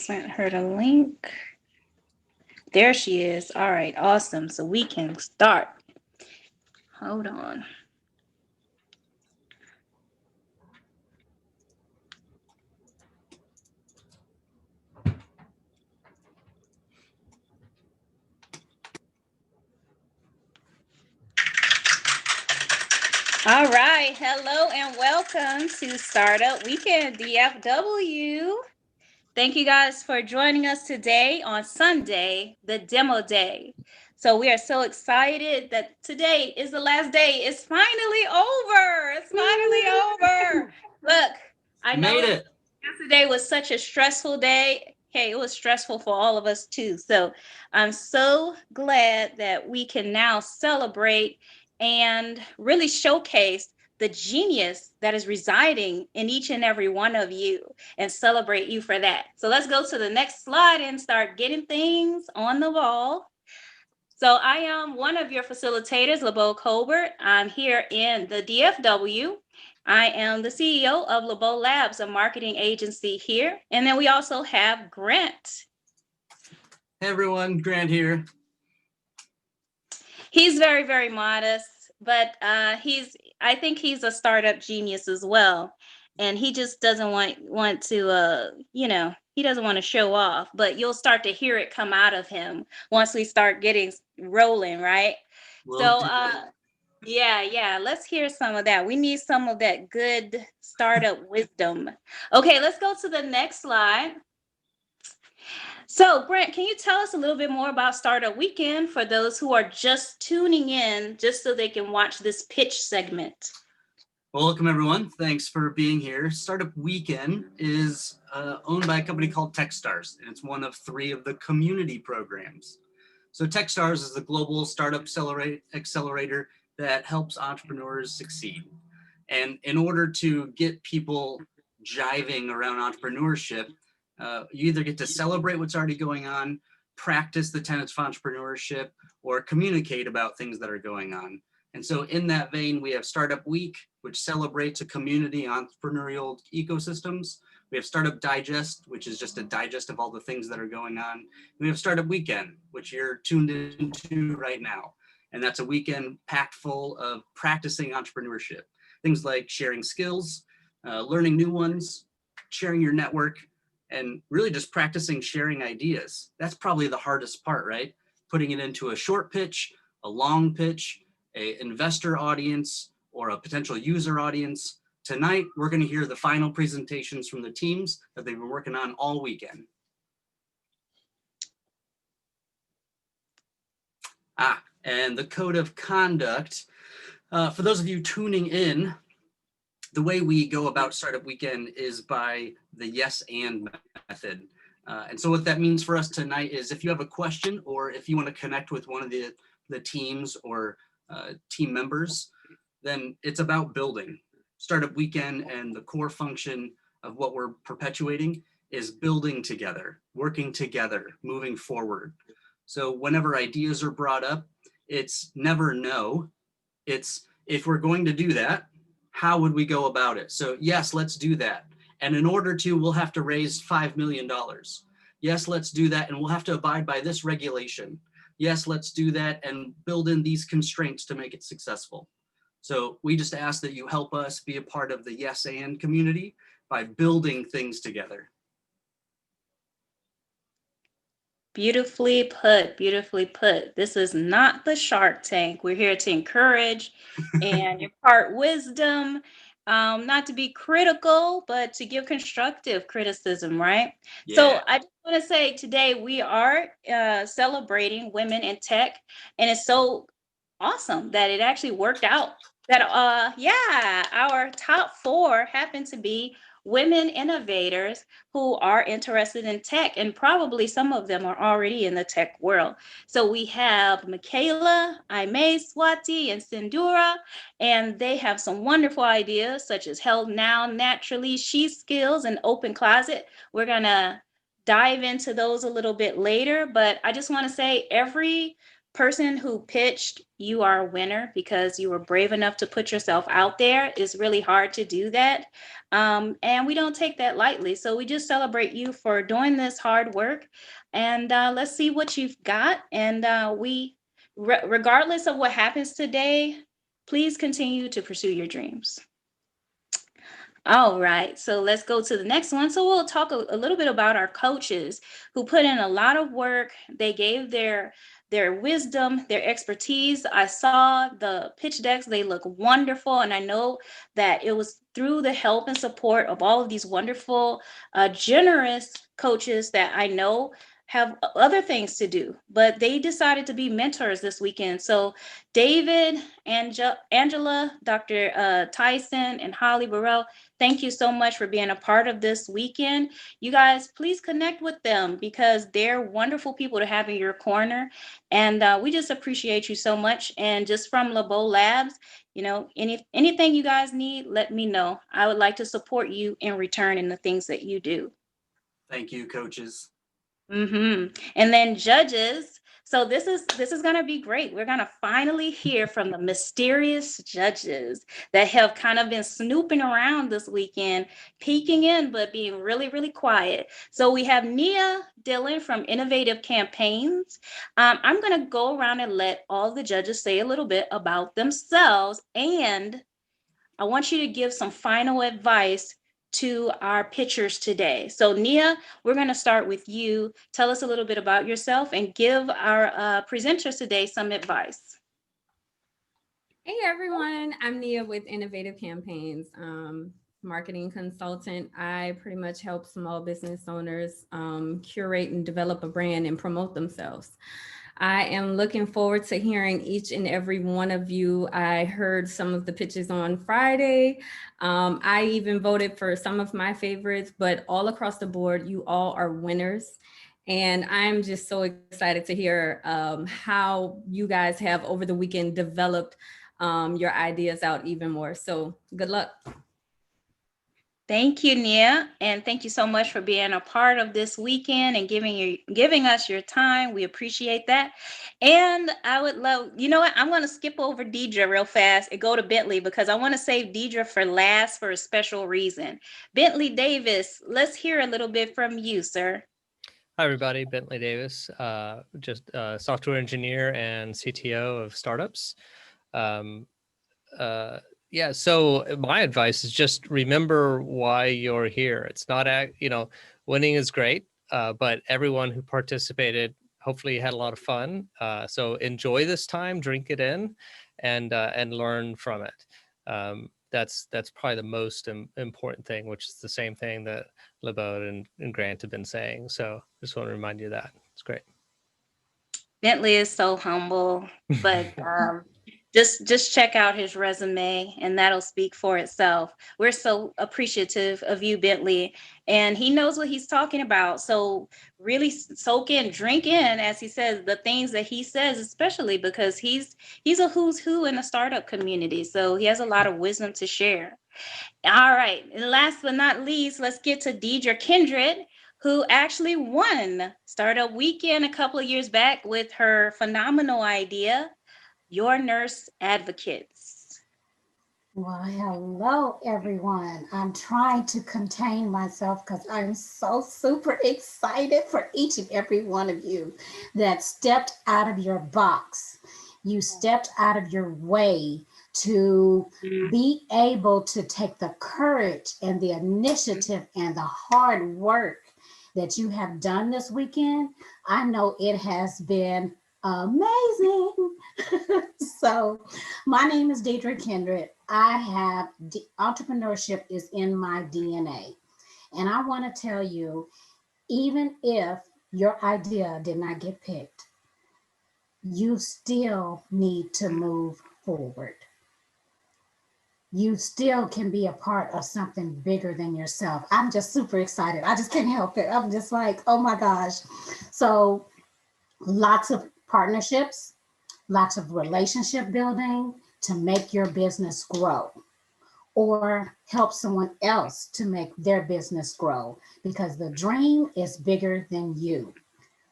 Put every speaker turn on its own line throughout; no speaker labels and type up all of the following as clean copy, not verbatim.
Sent her the link. There she is. All right, awesome. So we can start. Hold on. All right. Hello and welcome to Startup Weekend DFW. Thank you guys for joining us today on Sunday, the demo day. So we are so excited that today is the last day. It's finally over. It's finally over. Look, I know
Made it.
yesterday was such a stressful day. Hey, it was stressful for all of us too. So I'm so glad that we can now celebrate and really showcase the genius that is residing in each and every one of you and celebrate you for that. So let's go to the next slide and start getting things on the wall. So I am one of your facilitators, Labeaud Colbert. I'm here in the DFW. I am the CEO of Labeaud Labs, a marketing agency here. And then we also have Grant.
Hey everyone, Grant here.
He's very, very modest, but I think he's a startup genius as well. And he just doesn't want to he doesn't want to show off, but you'll start to hear it come out of him once we start getting rolling, right? So yeah, let's hear some of that. We need some of that good startup wisdom. Okay, let's go to the next slide. So, Brent, can you tell us a little bit more about Startup Weekend for those who are just tuning in, just so they can watch this pitch segment?
Welcome everyone. Thanks for being here. Startup Weekend is owned by a company called Techstars, and it's one of 3 of the community programs. So Techstars is the global startup accelerator that helps entrepreneurs succeed. And in order to get people jiving around entrepreneurship, you either get to celebrate what's already going on, practice the tenets of entrepreneurship, or communicate about things that are going on. And so in that vein, we have Startup Week, which celebrates a community entrepreneurial ecosystems. We have Startup Digest, which is just a digest of all the things that are going on. And we have Startup Weekend, which you're tuned into right now. And that's a weekend packed full of practicing entrepreneurship. Things like sharing skills, learning new ones, sharing your network, and really just practicing sharing ideas. That's probably the hardest part, right? Putting it into a short pitch, a long pitch, an investor audience, or a potential user audience. Tonight, we're going to hear the final presentations from the teams that they've been working on all weekend. And the code of conduct. For those of you tuning in, the way we go about Startup Weekend is by the yes and method. And so what that means for us tonight is if you have a question or if you want to connect with one of the teams or team members, then it's about building. Startup Weekend and the core function of what we're perpetuating is building together, working together, moving forward. So whenever ideas are brought up, it's never no. It's if we're going to do that, how would we go about it? So yes, let's do that. And in order to, we'll have to raise $5 million. Yes, let's do that. And we'll have to abide by this regulation. Yes, let's do that and build in these constraints to make it successful. So we just ask that you help us be a part of the yes and community by building things together.
Beautifully put, beautifully put. This is not the Shark Tank. We're here to encourage and impart wisdom, not to be critical, but to give constructive criticism, right?
Yeah.
So I just want to say today we are celebrating women in tech, and it's so awesome that it actually worked out. That our top 4 happen to be women innovators who are interested in tech, and probably some of them are already in the tech world. So we have Michaela, Aimee, Swati, and Sindura, and they have some wonderful ideas such as Held Now, Naturally, She Skills, and Open Closet. We're going to dive into those a little bit later, but I just want to say every person who pitched, you are a winner because you were brave enough to put yourself out there. It's really hard to do that. And we don't take that lightly. So we just celebrate you for doing this hard work. And let's see what you've got. And regardless of what happens today, please continue to pursue your dreams. All right, so let's go to the next one. So we'll talk a little bit about our coaches who put in a lot of work. They gave their wisdom, their expertise. I saw the pitch decks, they look wonderful. And I know that it was through the help and support of all of these wonderful, generous coaches that I know have other things to do, but they decided to be mentors this weekend. So David, Angela, Dr. Tyson, and Holly Burrell, thank you so much for being a part of this weekend. You guys, please connect with them because they're wonderful people to have in your corner. And we just appreciate you so much. And just from Labeaud Labs, anything you guys need, let me know. I would like to support you in return in the things that you do.
Thank you, coaches.
And then judges. So this is going to be great. We're going to finally hear from the mysterious judges that have kind of been snooping around this weekend, peeking in, but being really, really quiet. So we have Nia Dillon from Innovative Campaigns. I'm going to go around and let all the judges say a little bit about themselves. And I want you to give some final advice to our pitchers today. So Nia, we're going to start with you. Tell us a little bit about yourself and give our presenters today some advice.
Hey everyone, I'm Nia with Innovative Campaigns, marketing consultant. I pretty much help small business owners curate and develop a brand and promote themselves. I am looking forward to hearing each and every one of you. I heard some of the pitches on Friday. I even voted for some of my favorites, but all across the board, you all are winners. And I'm just so excited to hear how you guys have over the weekend developed your ideas out even more. So good luck.
Thank you, Nia, and thank you so much for being a part of this weekend and giving us your time. We appreciate that. And I would love, you know what? I'm going to skip over Deidre real fast and go to Bentley because I want to save Deidre for last for a special reason. Bentley Davis, let's hear a little bit from you, sir.
Hi, everybody. Bentley Davis, just a software engineer and CTO of startups. Yeah, so my advice is just remember why you're here. It's not, winning is great, but everyone who participated hopefully had a lot of fun. So enjoy this time, drink it in, and learn from it. That's probably the most important thing, which is the same thing that Labeaud and Grant have been saying. So just want to remind you of that. It's great.
Bentley is so humble, but just check out his resume and that'll speak for itself. We're so appreciative of you, Bentley, and he knows what he's talking about. So really soak in, drink in, as he says, the things that he says, especially because he's a who's who in the startup community. So he has a lot of wisdom to share. All right, and last but not least, let's get to Deidre Kindred, who actually won Startup Weekend a couple of years back with her phenomenal idea, Your Nurse Advocates.
Well, hello, everyone. I'm trying to contain myself because I'm so super excited for each and every one of you that stepped out of your box. You stepped out of your way to be able to take the courage and the initiative and the hard work that you have done this weekend. I know it has been amazing. So my name is Deidre Kindred. I have entrepreneurship is in my DNA. And I want to tell you, even if your idea did not get picked, you still need to move forward. You still can be a part of something bigger than yourself. I'm just super excited. I just can't help it. I'm just like, oh my gosh. So lots of partnerships, lots of relationship building to make your business grow or help someone else to make their business grow because the dream is bigger than you.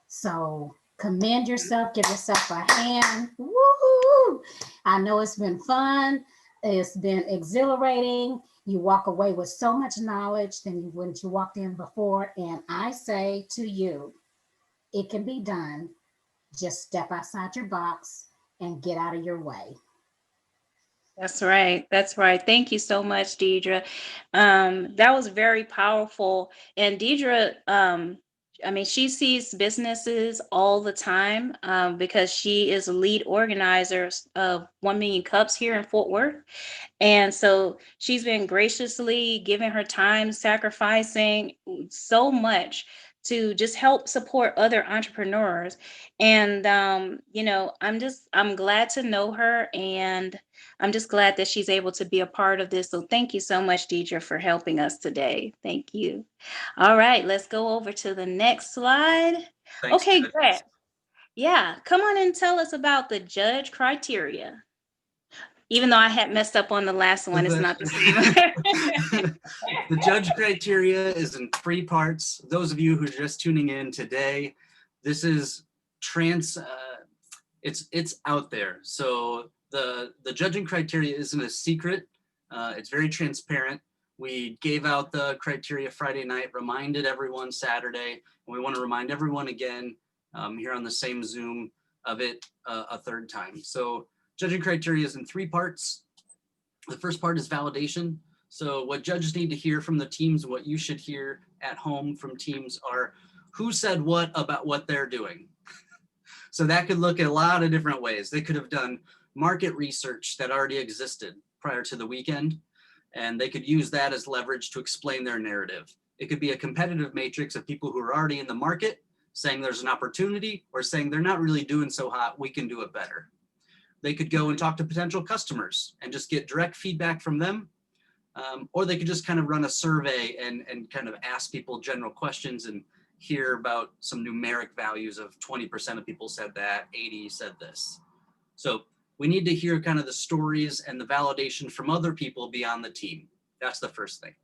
So commend yourself, give yourself a hand. Woo! I know it's been fun. It's been exhilarating. You walk away with so much knowledge than when you walked in before. And I say to you, it can be done. Just step outside your box and get out of your way.
That's right. That's right. Thank you so much, Deidre. That was very powerful. And Deidre, I mean, she sees businesses all the time because she is a lead organizer of 1 Million Cups here in Fort Worth. And so she's been graciously giving her time, sacrificing so much to just help support other entrepreneurs. And I'm glad to know her, and I'm just glad that she's able to be a part of this. So thank you so much, Deidre, for helping us today. Thank you. All right, let's go over to the next slide.
Thanks,
Okay,
Judge.
great. Yeah, come on and tell us about the judge criteria. Even though I had messed up on the last one, it's not the same.
The judge criteria is in 3 parts. Those of you who are just tuning in today, this is it's out there. So the judging criteria isn't a secret. It's very transparent. We gave out the criteria Friday night, reminded everyone Saturday, and we want to remind everyone again here on the same Zoom of it a 3rd time. So judging criteria is in 3 parts. The first part is validation. So what judges need to hear from the teams, what you should hear at home from teams are who said what about what they're doing. So that could look at a lot of different ways. They could have done market research that already existed prior to the weekend, and they could use that as leverage to explain their narrative. It could be a competitive matrix of people who are already in the market saying there's an opportunity, or saying they're not really doing so hot, we can do it better. They could go and talk to potential customers and just get direct feedback from them. Or they could just kind of run a survey and kind of ask people general questions and hear about some numeric values of 20% of people said that, 80 said this. So we need to hear kind of the stories and the validation from other people beyond the team. That's the first thing.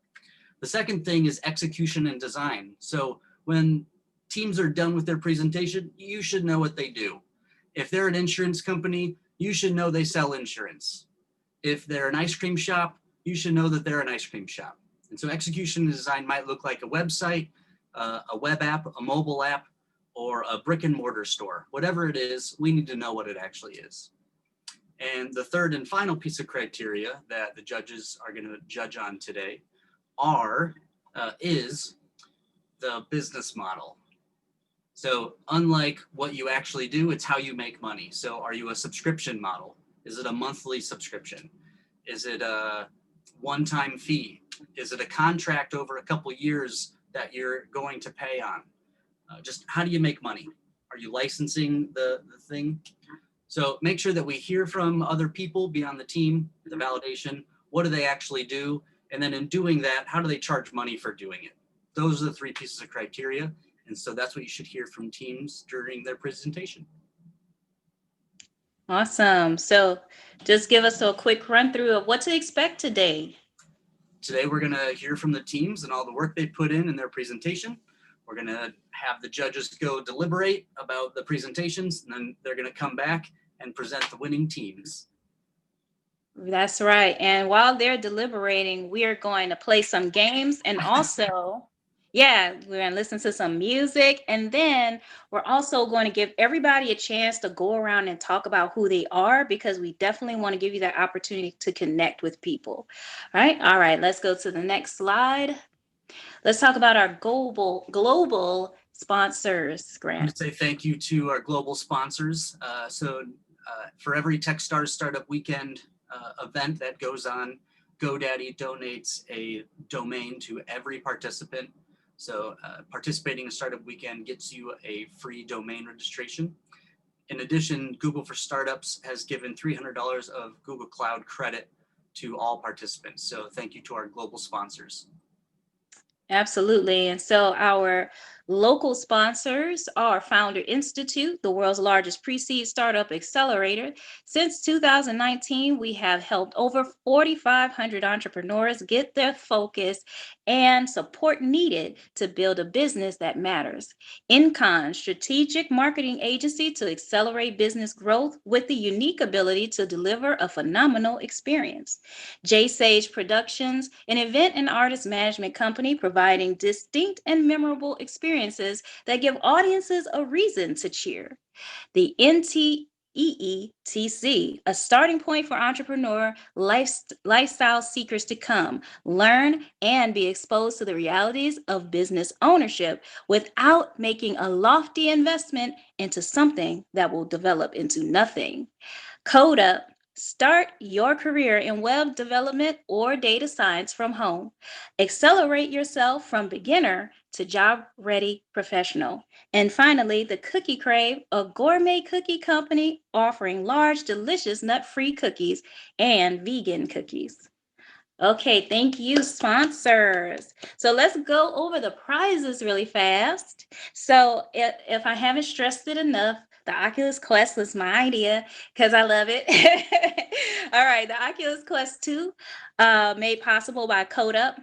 The second thing is execution and design. So when teams are done with their presentation, you should know what they do. If they're an insurance company, you should know they sell insurance. If they're an ice cream shop, you should know that they're an ice cream shop. And so execution and design might look like a website, a web app, a mobile app, or a brick and mortar store. Whatever it is, we need to know what it actually is. And the third and final piece of criteria that the judges are going to judge on today is the business model. So unlike what you actually do, it's how you make money. So are you a subscription model? Is it a monthly subscription? Is it a one-time fee? Is it a contract over a couple years that you're going to pay on? Just how do you make money? Are you licensing the thing? So make sure that we hear from other people beyond the team, the validation. What do they actually do? And then in doing that, how do they charge money for doing it? Those are the 3 pieces of criteria. And so that's what you should hear from teams during their presentation.
Awesome. So just give us a quick run through of what to expect today.
Today, we're going to hear from the teams and all the work they put in their presentation. We're going to have the judges go deliberate about the presentations, and then they're going to come back and present the winning teams.
That's right. And while they're deliberating, we are going to play some games, and also, we're going to listen to some music. And then we're also going to give everybody a chance to go around and talk about who they are, because we definitely want to give you that opportunity to connect with people. All right, let's go to the next slide. Let's talk about our global sponsors,
I want
Grant.
to say thank you to our global sponsors. For every Techstars Startup Weekend event that goes on, GoDaddy donates a domain to every participant. So participating in Startup Weekend gets you a free domain registration. In addition, Google for Startups has given $300 of Google Cloud credit to all participants. So thank you to our global sponsors.
Absolutely. And so our Local sponsors are Founder Institute, the world's largest pre-seed startup accelerator. Since 2019, we have helped over 4,500 entrepreneurs get their focus and support needed to build a business that matters. Incon, strategic marketing agency to accelerate business growth with the unique ability to deliver a phenomenal experience. J Sage Productions, an event and artist management company providing distinct and memorable experiences that give audiences a reason to cheer. The NTEETC, a starting point for entrepreneur lifestyle seekers to come, learn, and be exposed to the realities of business ownership without making a lofty investment into something that will develop into nothing. Code Up. Start your career in web development or data science from home. Accelerate yourself from beginner to job ready professional. And finally, the Cookie Crave, a gourmet cookie company offering large, delicious nut free cookies and vegan cookies. Okay, thank you, sponsors. So let's go over the prizes really fast. So if I haven't stressed it enough, the Oculus Quest was my idea because I love it. All right, the Oculus Quest 2, made possible by CodeUp.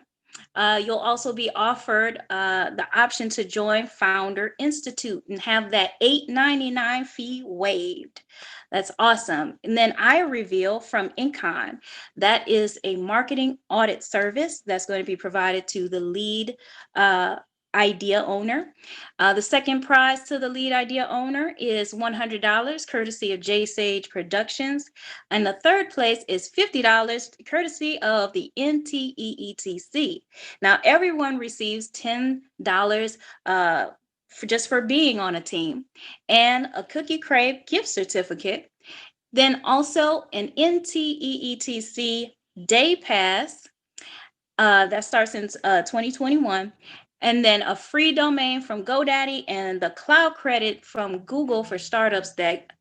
You'll also be offered the option to join Founder Institute and have that $8.99 fee waived. That's awesome. And then I reveal from Incon. That is a marketing audit service that's going to be provided to the lead idea owner. The second prize to the lead idea owner is $100, courtesy of J Sage Productions. And the third place is $50, courtesy of the NTEETC. Now, everyone receives $10 for being on a team and a Cookie Crave gift certificate. Then also an NTEETC Day Pass that starts in 2021. And then a free domain from GoDaddy and the cloud credit from Google for startups that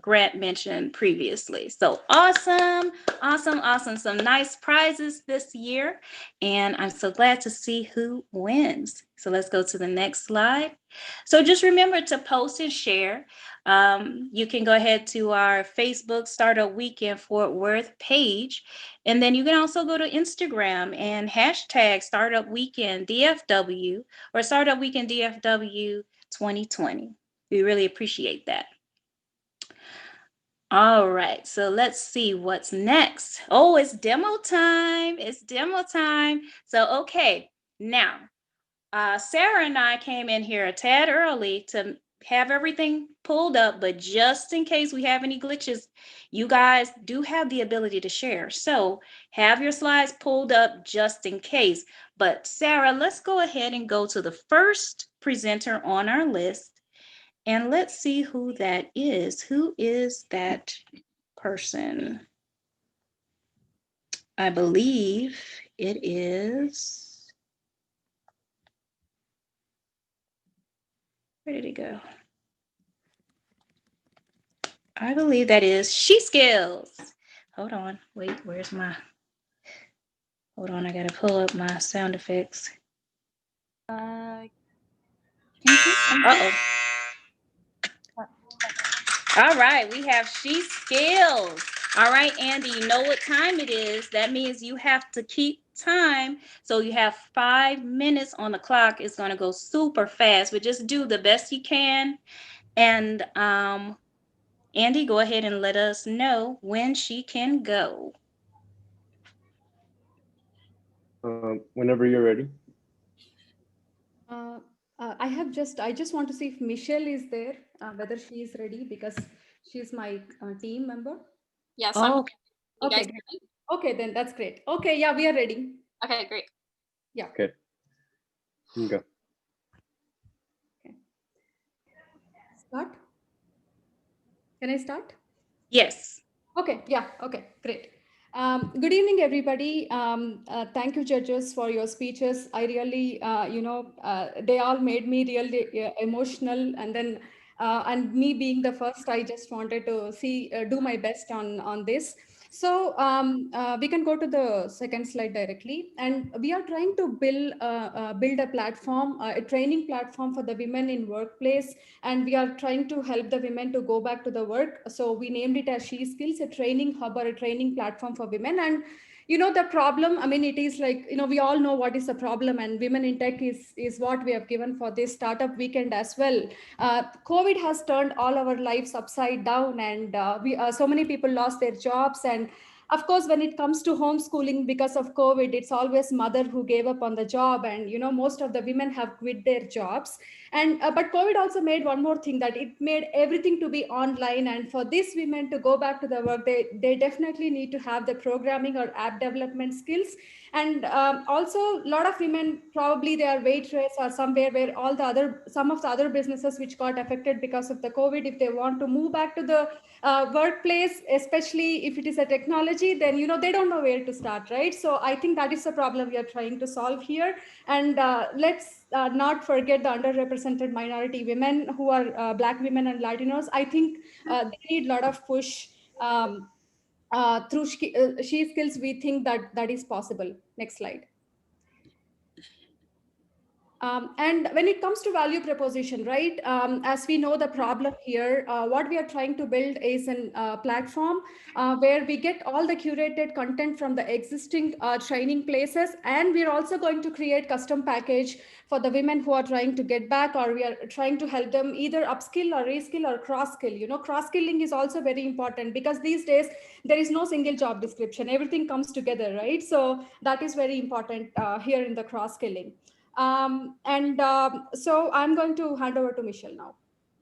Grant mentioned previously. So awesome, awesome, awesome. Some nice prizes this year. And I'm so glad to see who wins. So let's go to the next slide. So just remember to post and share. You can go ahead to our Facebook Startup Weekend Fort Worth page. And then you can also go to Instagram and hashtag Startup Weekend DFW or Startup Weekend DFW 2020. We really appreciate that. All right, so let's see what's next. Oh, it's demo time. It's demo time. So, okay, now, Sarah and I came in here a tad early to have everything pulled up, but just in case we have any glitches, you guys do have the ability to share. So have your slides pulled up just in case. But Sarah, let's go ahead and go to the first presenter on our list and let's see who that is. Who is that person? I believe it is. Where did it go? I believe that is She Skills. Hold on. Wait, where's my... Hold on, I gotta pull up my sound effects. Uh-oh. All right, we have She Skills. All right, Andy, you know what time it is. That means you have to keep time. So you have 5 minutes on the clock. It's gonna go super fast, but just do the best you can. And Andy, go ahead and let us know when she can go.
Whenever you're ready.
I just want to see if Michelle is there, whether she is ready because she's my team member.
Yes.
Oh,
okay. Okay, then that's great. Okay, yeah, we are ready.
Okay, great.
Yeah.
Okay. You can go.
Okay. Start. Can I start?
yes.
Okay, yeah, okay, great. Good evening, everybody. Thank you, judges, for your speeches. I really, they all made me really emotional. And then, and me being the first, I just wanted to do my best on this. So we can go to the second slide directly. And we are trying to build a platform, a training platform for the women in workplace. And we are trying to help the women to go back to the work. So we named it as She Skills, a training hub or a training platform for women. And the problem, I mean, it is like, we all know what is the problem, and women in tech is what we have given for this startup weekend as well. COVID has turned all our lives upside down, and so many people lost their jobs. And of course, when it comes to homeschooling because of COVID, it's always mother who gave up on the job, and most of the women have quit their jobs. And but COVID also made one more thing, that it made everything to be online. And for these women to go back to the work, they definitely need to have the programming or app development skills. And also a lot of women, probably they are waitress or somewhere where some of the other businesses which got affected because of the COVID, if they want to move back to the workplace, especially if it is a technology, then they don't know where to start, right? So I think that is the problem we are trying to solve here. And let's not forget the underrepresented minority women, who are Black women and Latinos. I think they need a lot of push. Through She Skills, we think that is possible. Next slide. And when it comes to value proposition, right, as we know the problem here, what we are trying to build is a platform where we get all the curated content from the existing training places. And we're also going to create custom package for the women who are trying to get back, or we are trying to help them either upskill or reskill or cross-skill. Cross-skilling is also very important, because these days there is no single job description. Everything comes together, right? So that is very important here in the cross-skilling. So I'm going to hand over to Michelle now.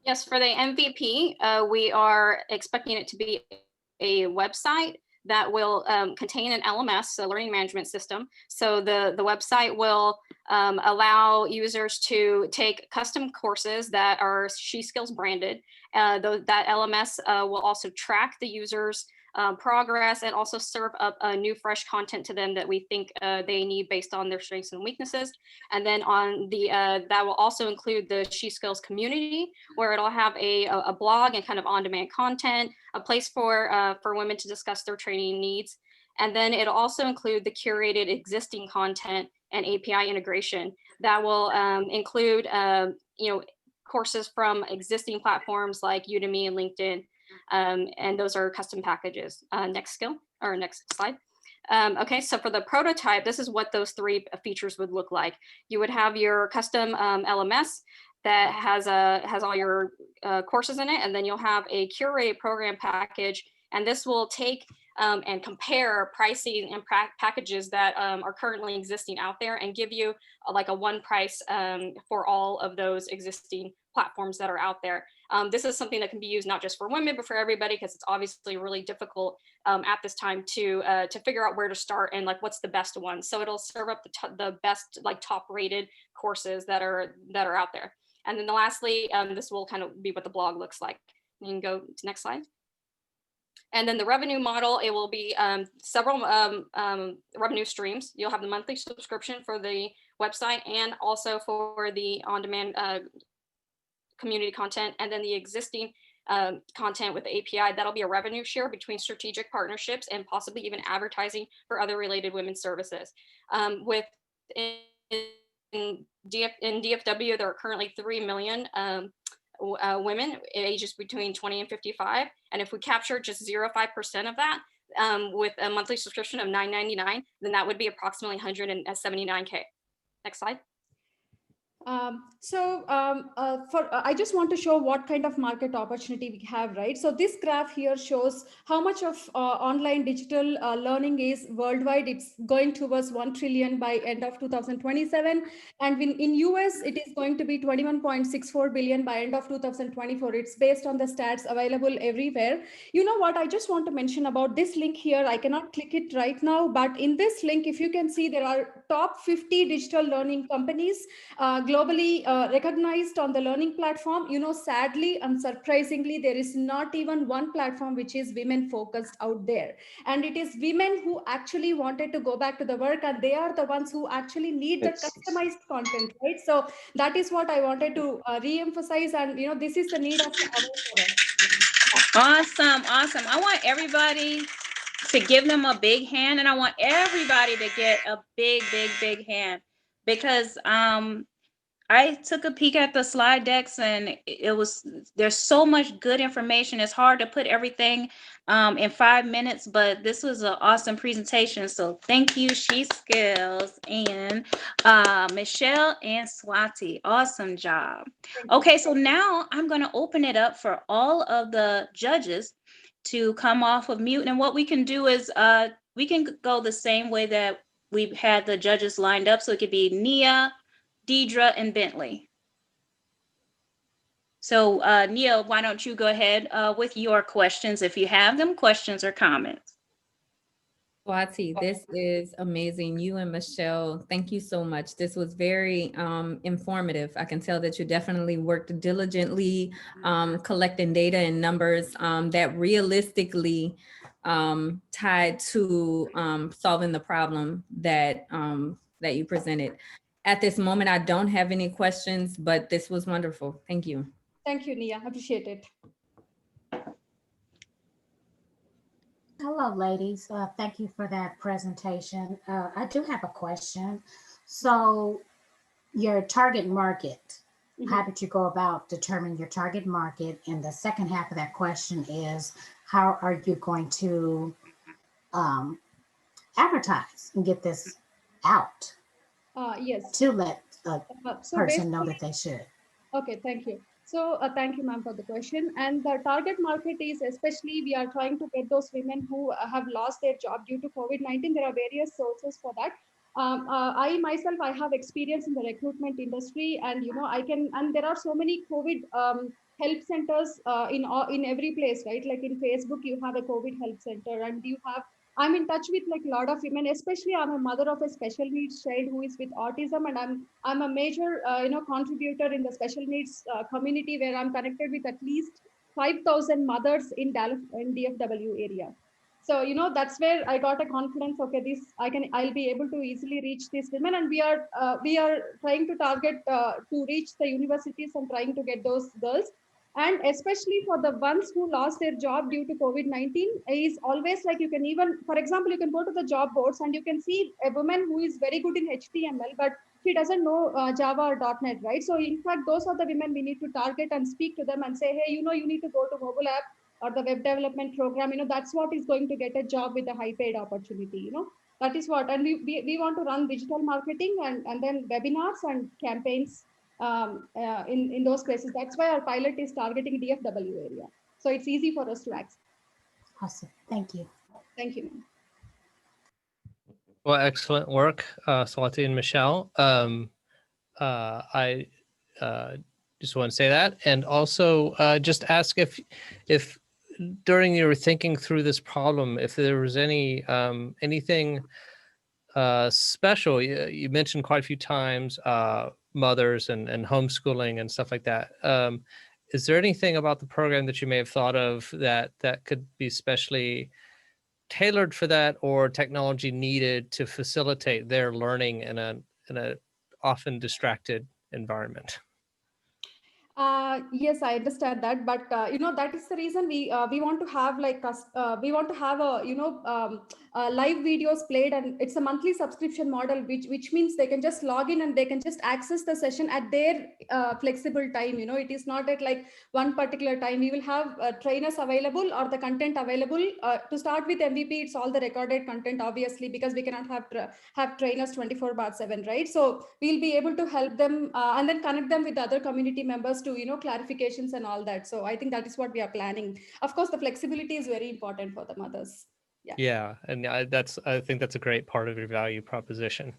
Yes, for the MVP, we are expecting it to be a website that will contain an LMS, a learning management system. So the website will allow users to take custom courses that are She Skills branded. That LMS will also track the users' progress, and also serve up new fresh content to them that we think they need based on their strengths and weaknesses. And then on the that will also include the She Skills community, where it'll have a blog and kind of on-demand content, a place for women to discuss their training needs. And then it'll also include the curated existing content and API integration that will include courses from existing platforms like Udemy and LinkedIn. And those are custom packages. Next slide. Okay, so for the prototype, this is what those three features would look like. You would have your custom LMS that has all your courses in it, and then you'll have a curated program package, and this will take and compare pricing and packages that are currently existing out there, and give you like a one price for all of those existing platforms that are out there. This is something that can be used not just for women, but for everybody, because it's obviously really difficult at this time to figure out where to start and like what's the best one. So it'll serve up the best, like top rated courses that are out there. And then lastly, this will kind of be what the blog looks like. You can go to next slide. And then the revenue model, it will be several revenue streams. You'll have the monthly subscription for the website, and also for the on-demand community content, and then the existing content with the API, that'll be a revenue share between strategic partnerships and possibly even advertising for other related women's services. In DFW, there are currently 3 million women ages between 20 and 55. And if we capture just 0.5% of that with a monthly subscription of $9.99, then that would be approximately $179K. Next slide.
I just want to show what kind of market opportunity we have, right? So this graph here shows how much of online digital learning is worldwide. It's going towards 1 trillion by end of 2027. And in US, it is going to be 21.64 billion by end of 2024. It's based on the stats available everywhere. You know what, I just want to mention about this link here. I cannot click it right now, but in this link, if you can see, there are top 50 digital learning companies globally recognized on the learning platform. Sadly and surprisingly, there is not even one platform which is women focused out there. And it is women who actually wanted to go back to the work, and they are the ones who actually need the customized content, right? So that is what I wanted to re-emphasize. And, this is the need of the hour for us.
Awesome. I want everybody to give them a big hand, and I want everybody to get a big, big, big hand, because I took a peek at the slide decks, and there's so much good information. It's hard to put everything in 5 minutes, but this was an awesome presentation. So thank you, She Skills, and Michelle and Swati. Awesome job. Okay, so now I'm going to open it up for all of the judges to come off of mute. And what we can do is we can go the same way that we've had the judges lined up. So it could be Nia, Deidre, and Bentley. So Nia, why don't you go ahead with your questions, if you have them, questions or comments.
Swati, this is amazing. You and Michelle, thank you so much. This was very informative. I can tell that you definitely worked diligently collecting data and numbers that realistically tied to solving the problem that that you presented. At this moment, I don't have any questions, but this was wonderful. Thank you.
Thank you, Nia. Appreciate it.
Hello, ladies. Thank you for that presentation. I do have a question. So your target market, how did you go about determining your target market? And the second half of that question is, how are you going to advertise and get this out
Yes.
to let a
So
person know that they should?
Okay, thank you. So thank you, ma'am, for the question. And the target market is, especially we are trying to get those women who have lost their job due to COVID-19. There are various sources for that. I myself, I have experience in the recruitment industry, and and there are so many COVID help centers in every place, right? Like in Facebook, you have a COVID help center, and I'm in touch with like a lot of women, especially I'm a mother of a special needs child who is with autism, and I'm a major contributor in the special needs community, where I'm connected with at least 5,000 mothers in DFW area. So that's where I got a confidence. Okay, I'll be able to easily reach these women, and we are trying to target to reach the universities and trying to get those girls. And especially for the ones who lost their job due to COVID-19, is always like, you can even, for example, you can go to the job boards and you can see a woman who is very good in HTML, but she doesn't know Java or .NET, right? So in fact, those are the women we need to target and speak to them and say, hey, you need to go to mobile app or the web development program. That's what is going to get a job with a high paid opportunity. That is what, and we want to run digital marketing and then webinars and campaigns in those places. That's why our pilot is targeting DFW area. So it's easy for us to access.
Awesome. Thank you.
Thank you, ma'am.
Well, excellent work, Swati and Michelle. I just want to say that, and also just ask if during your thinking through this problem, if there was anything special. You mentioned quite a few times mothers and homeschooling and stuff like that. Is there anything about the program that you may have thought of that could be specially tailored for that, or technology needed to facilitate their learning in a often distracted environment?
Yes, I understand that, but that is the reason we want to have we want to have live videos played, and it's a monthly subscription model, which means they can just log in and they can just access the session at their flexible time. It is not at like one particular time. We will have trainers available or the content available. To start with MVP, it's all the recorded content, obviously, because we cannot have trainers 24/7, right? So we'll be able to help them and then connect them with other community members to clarifications and all that. So I think that is what we are planning. Of course, the flexibility is very important for the mothers.
Yeah, and I think that's a great part of your value proposition.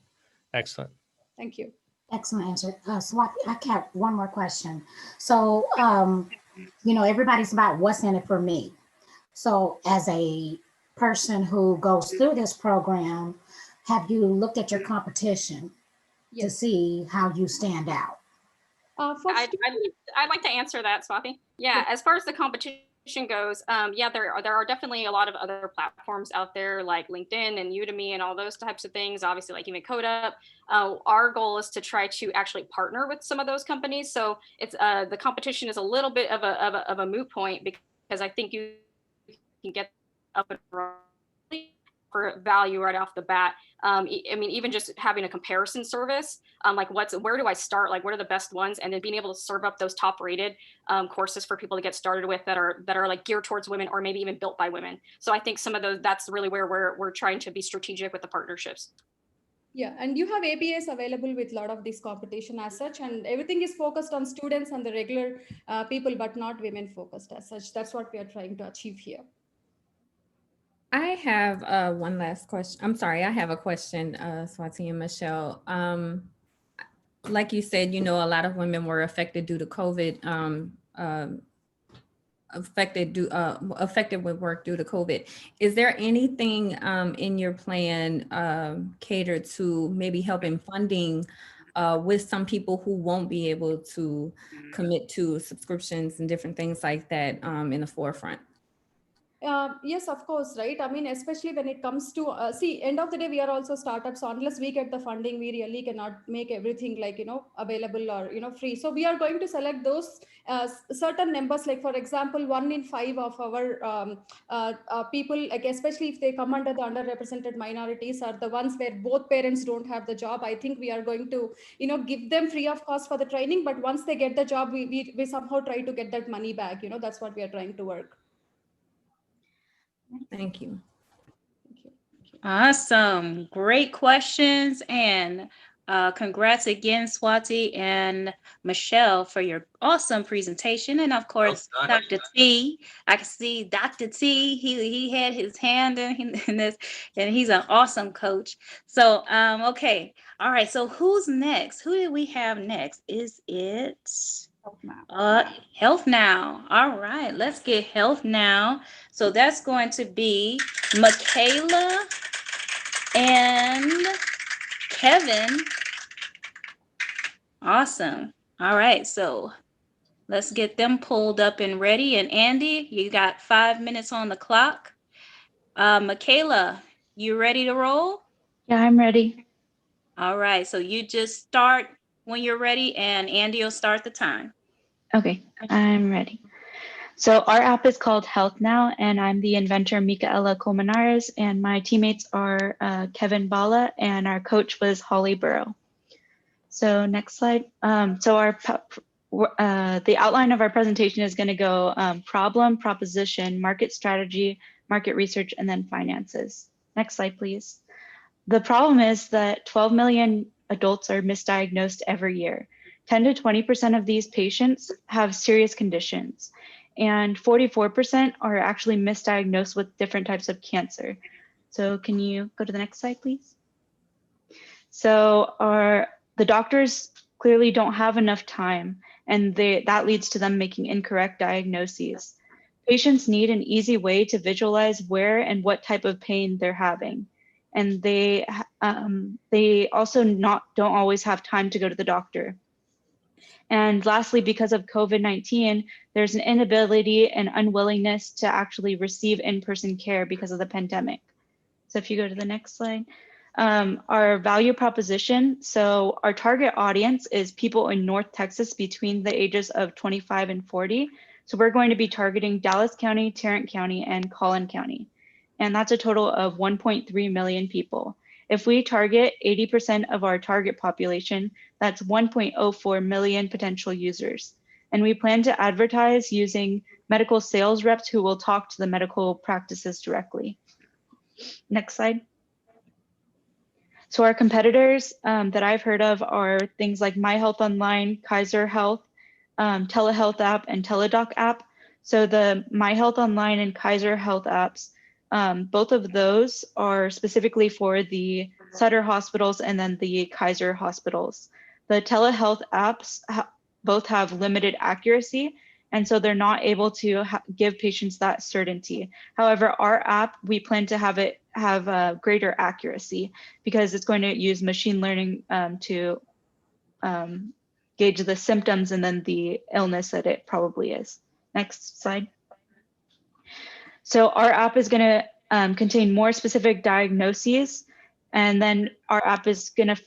Excellent.
Thank you.
Excellent answer. Swati, I have one more question. So, everybody's about what's in it for me. So as a person who goes through this program, have you looked at your competition to see how you stand out?
I'd like to answer that, Swati. Yeah, as far as the competition goes, there are definitely a lot of other platforms out there like LinkedIn and Udemy and all those types of things. Obviously, like even CodeUp. Our goal is to try to actually partner with some of those companies. So it's the competition is a little bit of a moot point, because I think you can get up and running offer value right off the bat. I mean, even just having a comparison service, like where do I start? Like, what are the best ones? And then being able to serve up those top rated courses for people to get started with that are like geared towards women or maybe even built by women. So I think some of those, that's really where we're trying to be strategic with the partnerships.
Yeah, and you have ABAs available with a lot of this competition as such, and everything is focused on students and the regular people, but not women focused as such. That's what we are trying to achieve here.
I have one last question. I'm sorry, I have a question, Swati and Michelle. Like you said, you know, a lot of women were affected due to COVID, affected with work due to COVID. Is there anything in your plan catered to maybe helping funding with some people who won't be able to commit to subscriptions and different things like that in the forefront?
Yes, of course, right? I mean, especially when it comes to, see, end of the day, we are also startups. So unless we get the funding, we really cannot make everything like, you know, available or, you know, free. So we are going to select those certain numbers, like, for example, 1 in 5 of our people, like, especially if they come under the underrepresented minorities, are the ones where both parents don't have the job. I think we are going to, you know, give them free of cost for the training. But once they get the job, we somehow try to get that money back. You know, that's what we are trying to work.
Thank you.
Awesome. Great questions. And congrats again, Swati and Michelle, for your awesome presentation. And of course, Dr. T. I can see Dr. T. He had his hand in this, and he's an awesome coach. So, okay. All right. So who's next? Who do we have next? Is it Health Now? All right. Let's get Health Now. So that's going to be Michaela and Kevin. Awesome. All right, so let's get them pulled up and ready. And Andy, you got 5 minutes on the clock. Michaela, you ready to roll?
Yeah, I'm ready.
All right, so you just start when you're ready, and Andy will start the time.
Okay, I'm ready. So our app is called Health Now, and I'm the inventor, Micaela Colmenares, and my teammates are Kevin Bala, and our coach was Holly Burrow. So next slide. The outline of our presentation is going to go problem, proposition, market strategy, market research, and then finances. Next slide, please. The problem is that 12 million adults are misdiagnosed every year. 10 to 20% of these patients have serious conditions, and 44% are actually misdiagnosed with different types of cancer. So can you go to the next slide, please? So the doctors clearly don't have enough time, and that leads to them making incorrect diagnoses. Patients need an easy way to visualize where and what type of pain they're having. And they also don't always have time to go to the doctor. And lastly, because of COVID-19, there's an inability and unwillingness to actually receive in-person care because of the pandemic. So if you go to the next slide, our value proposition. So our target audience is people in North Texas between the ages of 25 and 40. So we're going to be targeting Dallas County, Tarrant County, and Collin County. And that's a total of 1.3 million people. If we target 80% of our target population, that's 1.04 million potential users. And we plan to advertise using medical sales reps who will talk to the medical practices directly. Next slide. So our competitors that I've heard of are things like My Health Online, Kaiser Health, Telehealth app, and Teledoc app. So the My Health Online and Kaiser Health apps, both of those are specifically for the Sutter hospitals and then the Kaiser hospitals. The telehealth apps both have limited accuracy, and so they're not able to give patients that certainty. However, our app, we plan to have it have greater accuracy because it's going to use machine learning to gauge the symptoms and then the illness that it probably is. Next slide. So our app is going to contain more specific diagnoses, and then our app is going to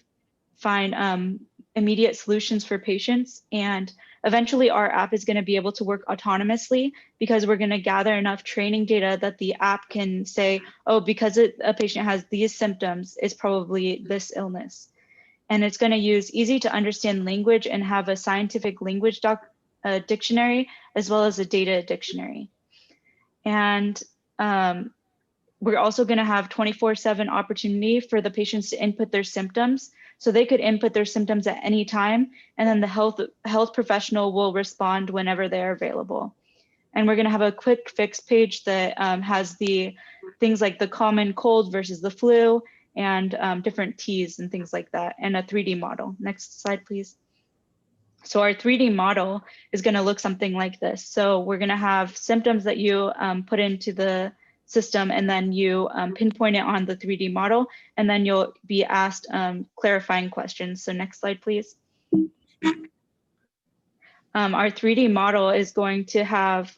find immediate solutions for patients and Eventually, our app is going to be able to work autonomously because we're going to gather enough training data that the app can say, oh, because a patient has these symptoms, it's probably this illness. And it's going to use easy to understand language and have a scientific language dictionary as well as a data dictionary. And we're also going to have 24/7 opportunity for the patients to input their symptoms. So they could input their symptoms at any time, and then the health professional will respond whenever they're available. And we're going to have a quick fix page that has the things like the common cold versus the flu and different teas and things like that, and a 3D model. Next slide, please. So our 3D model is going to look something like this. So we're going to have symptoms that you put into the system, and then you pinpoint it on the 3D model, and then you'll be asked clarifying questions. So next slide, please. Our 3D model is going to have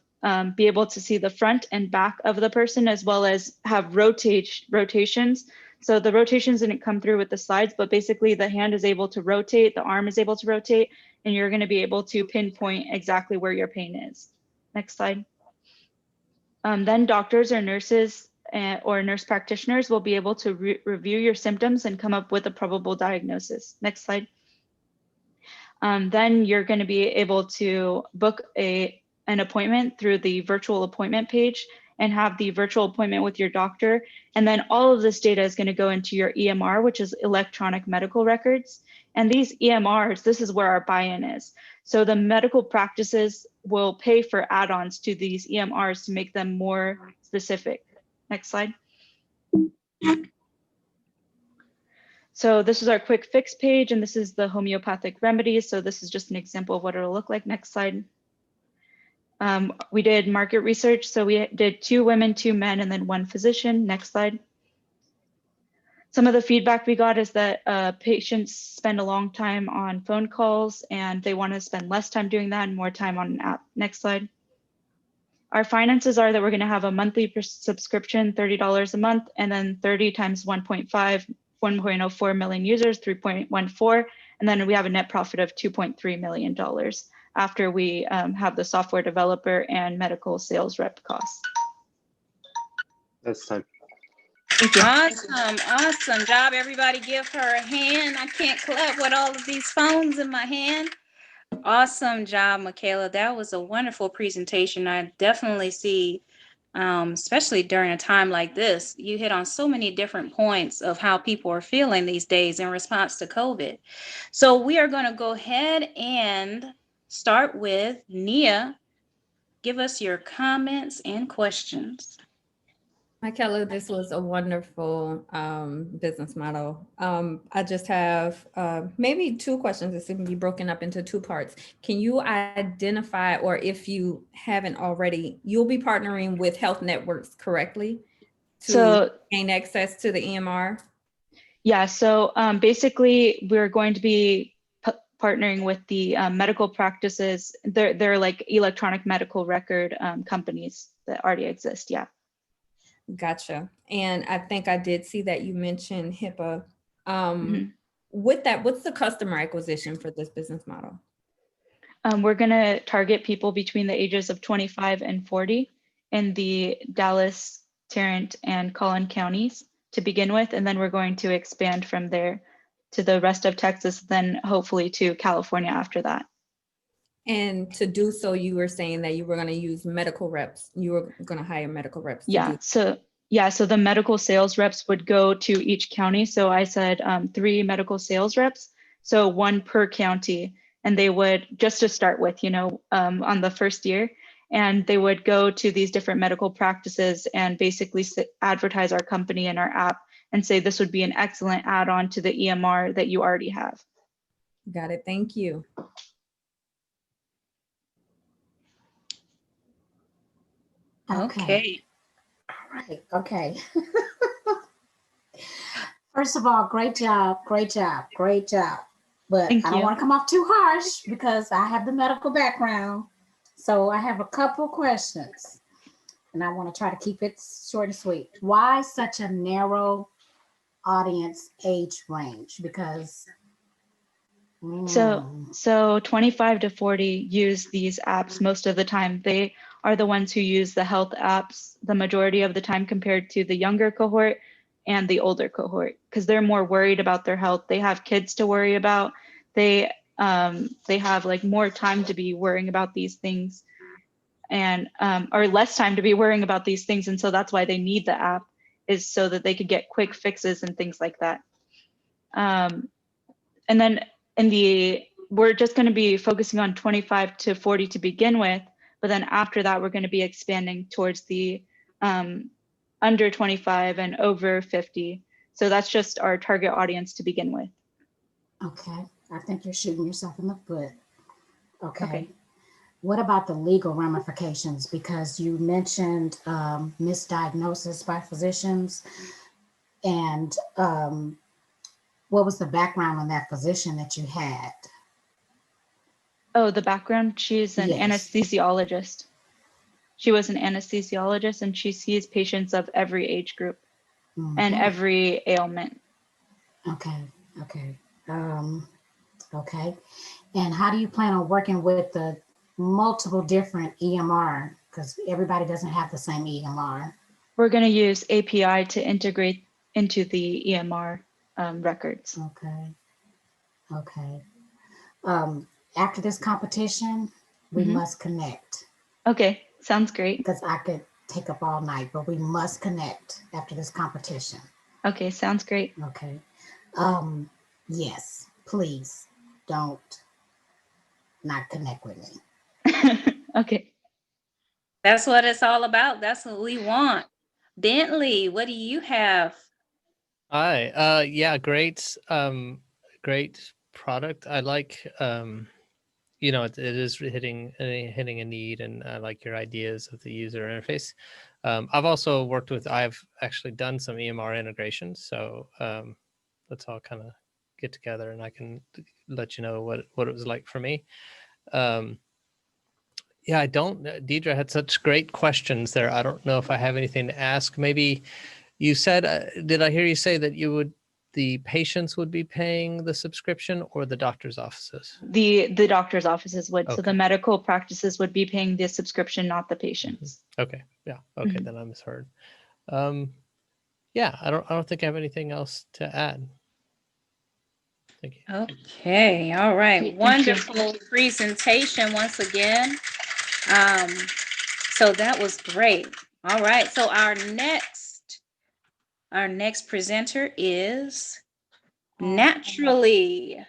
be able to see the front and back of the person, as well as have rotations. So the rotations didn't come through with the slides, but basically the hand is able to rotate, the arm is able to rotate, and you're going to be able to pinpoint exactly where your pain is. Next slide. Then doctors or nurses or nurse practitioners will be able to review your symptoms and come up with a probable diagnosis. Next slide. Then you're going to be able to book an appointment through the virtual appointment page and have the virtual appointment with your doctor. And then all of this data is going to go into your EMR, which is electronic medical records. And these EMRs, this is where our buy-in is. So the medical practices will pay for add-ons to these EMRs to make them more specific. Next slide. So this is our quick fix page, and this is the homeopathic remedies. So this is just an example of what it'll look like. Next slide. We did market research. So we did 2 women, 2 men, and then 1 physician. Next slide. Some of the feedback we got is that patients spend a long time on phone calls, and they want to spend less time doing that and more time on an app. Next slide. Our finances are that we're going to have a monthly subscription, $30 a month, and then 30 times 1.5, 1.04 million users, 3.14, and then we have a net profit of $2.3 million after we have the software developer and medical sales rep costs.
That's time.
Thank you.
Awesome job. Everybody give her a hand. I can't clap with all of these phones in my hand. Awesome job, Michaela. That was a wonderful presentation. I definitely see, especially during a time like this, you hit on so many different points of how people are feeling these days in response to COVID. So we are going to go ahead and start with Nia. Give us your comments and questions.
Michaela, this was a wonderful business model. I just have maybe 2 questions. This can be broken up into 2 parts. Can you identify, or if you haven't already, you'll be partnering with health networks correctly to gain access to the EMR?
Yeah, so basically we're going to be partnering with the medical practices. They're like electronic medical record companies that already exist, yeah.
Gotcha. And I think I did see that you mentioned HIPAA.
Mhm.
With that, what's the customer acquisition for this business model?
We're going to target people between the ages of 25 and 40 in the Dallas, Tarrant, and Collin counties to begin with, and then we're going to expand from there to the rest of Texas, then hopefully to California after that.
And to do so, you were saying that you were going to use medical reps. You were going to hire medical reps.
So the medical sales reps would go to each county. So I said 3 medical sales reps, so 1 per county, and they would, just to start with, on the first year, and they would go to these different medical practices and basically advertise our company and our app and say this would be an excellent add-on to the EMR that you already have.
Got it. Thank you.
Okay.
All right. Okay. First of all, great job. Great job. Great job. But
Thank
I don't
you.
want to come off too harsh because I have the medical background. So I have a couple questions and I want to try to keep it short and sweet. Why such a narrow audience age range? Because
So 25 to 40 use these apps most of the time. They are the ones who use the health apps the majority of the time compared to the younger cohort and the older cohort, because they're more worried about their health. They have kids to worry about. They have like more time to be worrying about these things, and or less time to be worrying about these things. And so that's why they need the app, is so that they could get quick fixes and things like that. And then we're just going to be focusing on 25 to 40 to begin with, but then after that, we're going to be expanding towards the under 25 and over 50. So that's just our target audience to begin with.
Okay, I think you're shooting yourself in the foot.
Okay.
What about the legal ramifications? Because you mentioned misdiagnosis by physicians, and what was the background on that physician that you had?
Oh, the background, she's an anesthesiologist. She was an anesthesiologist, and she sees patients of every age group and every ailment.
Okay. And how do you plan on working with the multiple different EMR? Because everybody doesn't have the same EMR.
We're going to use API to integrate into the EMR records.
Okay. After this competition, we must connect.
Okay, sounds great.
Because I could take up all night, but we must connect after this competition.
Okay, sounds great.
Okay. Yes, please don't not connect with me.
Okay.
That's what it's all about. That's what we want. Bentley, what do you have?
Hi. Yeah, great. Great product. I like, it is hitting a need, and I like your ideas of the user interface. I've actually done some EMR integrations, so let's all kind of get together and I can let you know what it was like for me. Yeah, Deidre had such great questions there. I don't know if I have anything to ask. Maybe you said, did I hear you say that the patients would be paying the subscription, or the doctor's offices?
The doctor's offices would.
Okay.
So the medical practices would be paying the subscription, not the patients.
Okay. Yeah. Okay. Then I misheard. Yeah, I don't think I have anything else to add. Thank you.
Okay. All right.
Great,
Wonderful presentation once again. So that was great. All right. So our next presenter is Naturally.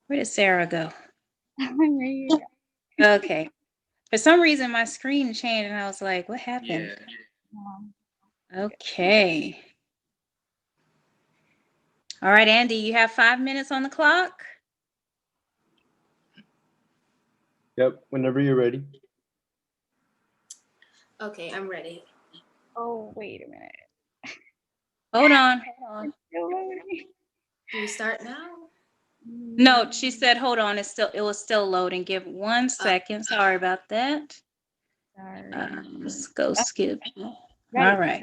Where did Sarah go? Okay. For some reason, my screen changed and I was like, what happened? Yeah. Okay. All right, Andy, you have 5 minutes on the clock.
Yep, whenever you're ready.
Okay, I'm ready.
Oh, wait a minute.
Hold on.
Do we start now?
No, she said, hold on. It was still loading. Give 1 second. Sorry about that. Let's go skip.
Right.
All right.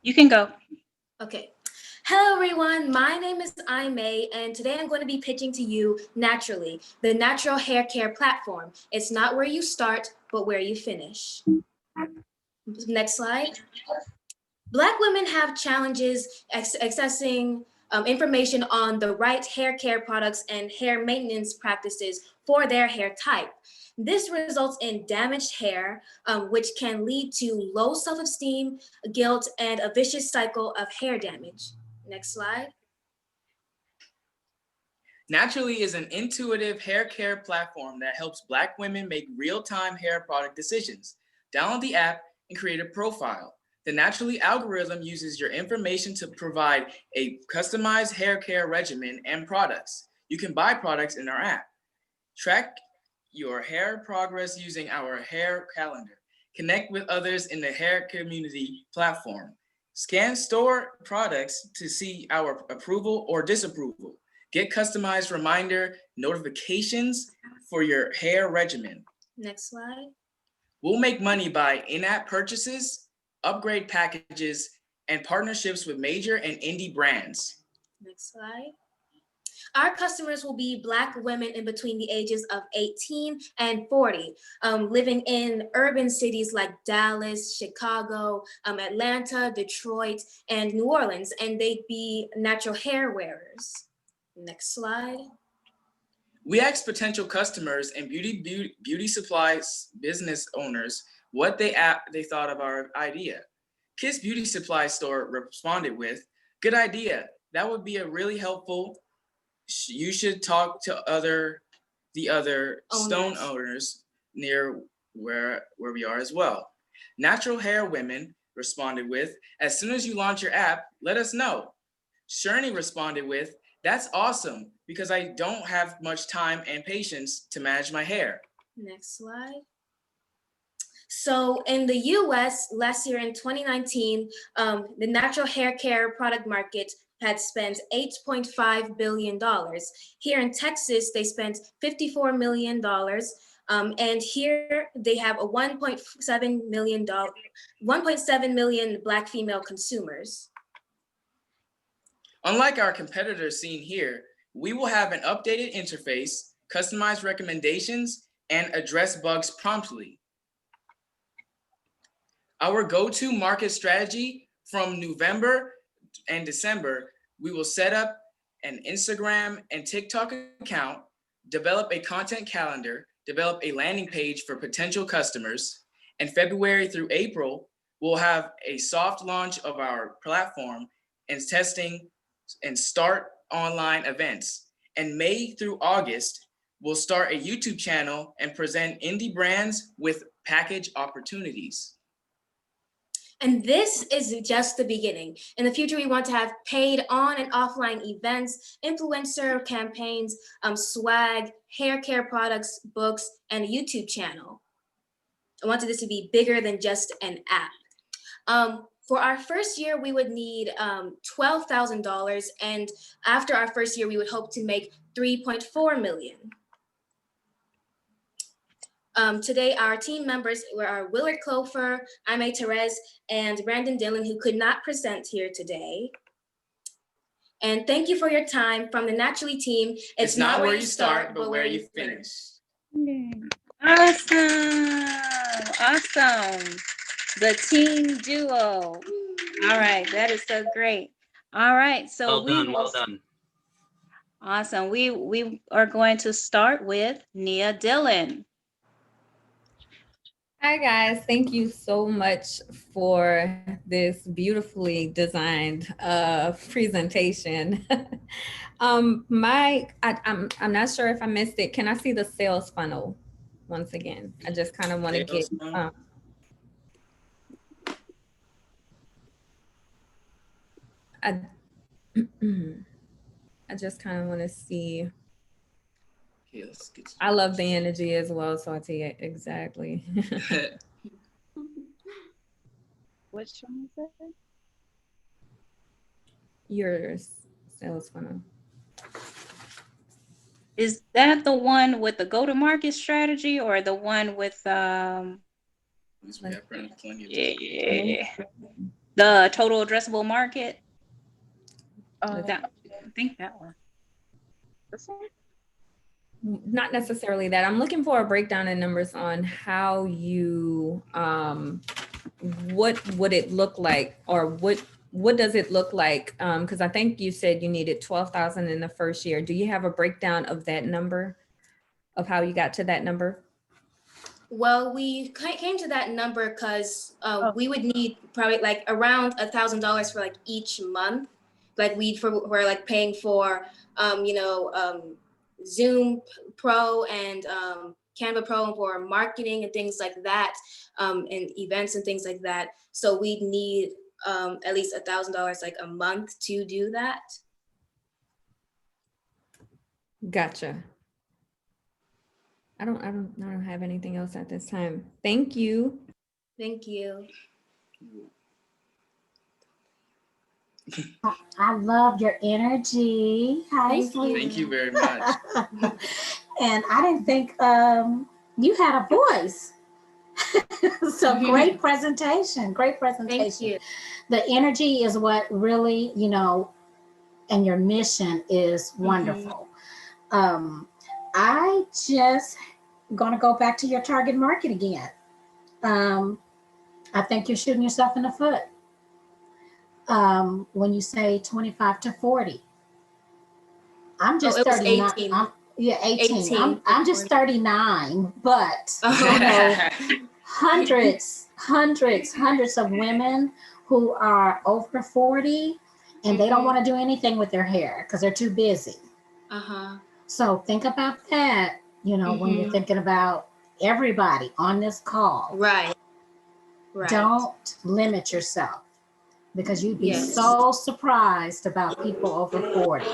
You can go.
Okay. Hello, everyone. My name is Aimee, and today I'm going to be pitching to you Naturally, the natural hair care platform. It's not where you start, but where you finish. Next slide. Black women have challenges accessing information on the right hair care products and hair maintenance practices for their hair type. This results in damaged hair, which can lead to low self-esteem, guilt, and a vicious cycle of hair damage. Next slide.
Naturally is an intuitive hair care platform that helps Black women make real-time hair product decisions. Download the app and create a profile. The Naturally algorithm uses your information to provide a customized hair care regimen and products. You can buy products in our app. Track your hair progress using our hair calendar. Connect with others in the hair community platform. Scan store products to see our approval or disapproval. Get customized reminder notifications for your hair regimen.
Next slide.
We'll make money by in-app purchases, upgrade packages, and partnerships with major and indie brands.
Next slide. Our customers will be Black women in between the ages of 18 and 40, living in urban cities like Dallas, Chicago, Atlanta, Detroit, and New Orleans, and they'd be natural hair wearers. Next slide.
We asked potential customers and beauty supplies business owners what they thought of our idea. Kiss Beauty Supply Store responded with, "Good idea. That would be a really helpful. You should talk to the other stone owners near where we are as well." Natural Hair Women responded with, "As soon as you launch your app, let us know." Sherney responded with, "That's awesome because I don't have much time and patience to manage my hair."
Next slide. So in the US last year in 2019, the natural hair care product market had spent $8.5 billion. Here in Texas, they spent $54 million. And here they have a 1.7 million Black female consumers.
Unlike our competitors seen here, we will have an updated interface, customized recommendations, and address bugs promptly. Our go-to market strategy from November and December, we will set up an Instagram and TikTok account, develop a content calendar, develop a landing page for potential customers, and February through April, we'll have a soft launch of our platform and testing and start online events. And May through August, we'll start a YouTube channel and present indie brands with package opportunities.
And this is just the beginning. In the future, we want to have paid on and offline events, influencer campaigns, swag, hair care products, books, and a YouTube channel. I wanted this to be bigger than just an app. For our first year, we would need $12,000. And after our first year, we would hope to make $3.4 million. Today, our team members were Willard Clofer, Aimee Therese, and Brandon Dillon, who could not present here today. And thank you for your time. From the Naturally team,
it's not where you start, but where you finish.
Awesome. Awesome. The team duo. All right. That is so great. All right. So
well done.
Awesome. We are going to start with Nia Dillon.
Hi guys, thank you so much for this beautifully designed presentation. I'm not sure if I missed it. Can I see the sales funnel once again? I just kind of want to get I just kind of want to see.
Okay, let's get
I love the energy as well, so I tell you exactly.
Which one is it?
Your sales funnel.
Is that the one with the go-to-market strategy or the one with
the
total addressable market? I think that one.
This one?
Not necessarily that. I'm looking for a breakdown in numbers on how you, what would it look like, or what does it look like? Because I think you said you needed 12,000 in the first year. Do you have a breakdown of that number, of how you got to that number?
Well, we came to that number because we would need probably like around $1,000 for like each month. Like we're like paying for, Zoom Pro and Canva Pro for marketing and things like that, and events and things like that. So we'd need at least $1,000 like a month to do that.
Gotcha. I don't have anything else at this time. Thank you.
Thank you.
I love your energy. Hi, sweetie.
Thank you very much.
And I didn't think you had a voice. So great presentation, great presentation.
Thank you.
The energy is what really, and your mission is wonderful. I just gonna go back to your target market again. I think you're shooting yourself in the foot when you say 25 to 40. I'm just
it was
39.
18.
Yeah, 18.
18
I'm just 39, but hundreds of women who are over 40 and they don't want to do anything with their hair because they're too busy. So think about that, when you're thinking about everybody on this call.
Right.
Don't limit yourself because you'd be so surprised about people over 40.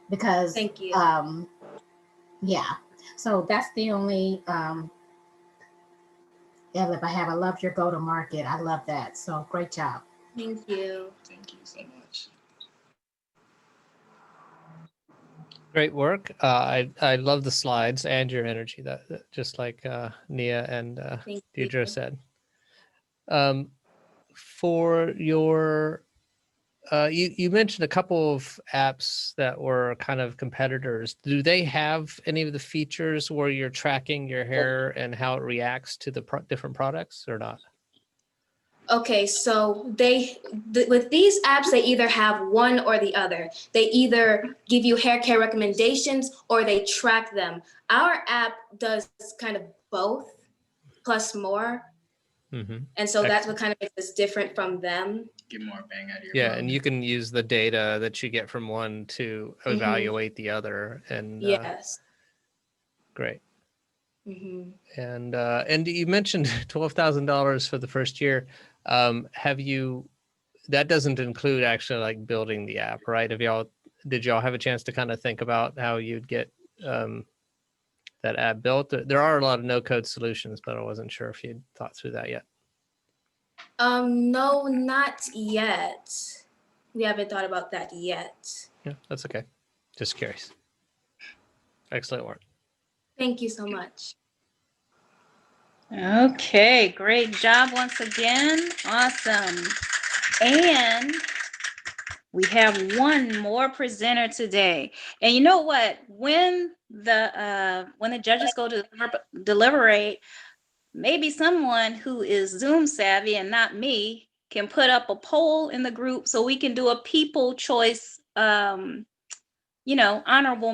Because
thank you.
So that's the only Elif I have. I love your go-to-market. I love that. So great job.
Thank you.
Thank you so much.
Great work. I love the slides and your energy. That just like Nia and Deirdre said. For your you mentioned a couple of apps that were kind of competitors. Do they have any of the features where you're tracking your hair and how it reacts to the different products or not?
Okay, so with these apps, they either have one or the other. They either give you hair care recommendations or they track them. Our app does kind of both plus more. And so that's what kind of makes us different from them.
Get more bang out of your
Yeah, and you can use the data that you get from one to evaluate the other. And
yes.
Great. And you mentioned $12,000 for the first year. Have you? That doesn't include actually like building the app, right? Did y'all have a chance to kind of think about how you'd get that app built? There are a lot of no-code solutions, but I wasn't sure if you'd thought through that yet.
No, not yet. We haven't thought about that yet.
Yeah, that's okay. Just curious. Excellent work.
Thank you so much.
Okay, great job once again. Awesome. And we have one more presenter today. And you know what? When the judges go to deliberate, maybe someone who is Zoom savvy and not me can put up a poll in the group so we can do a people choice, honorable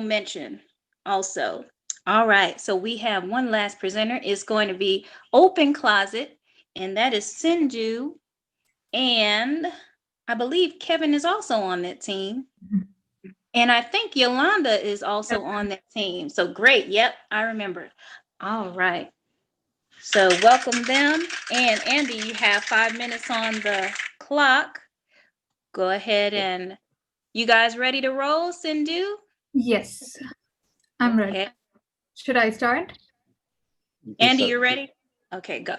mention also. All right, so we have one last presenter. It's going to be Open Closet, and that is Sinju. And I believe Kevin is also on that team. And I think Yolanda is also on that team. So great. Yep, I remember. All right. So welcome them. And Andy, you have 5 minutes on the clock. Go ahead and you guys ready to roll, Sindhu?
Yes, I'm ready. Should I start?
Andy, you ready? Okay, go.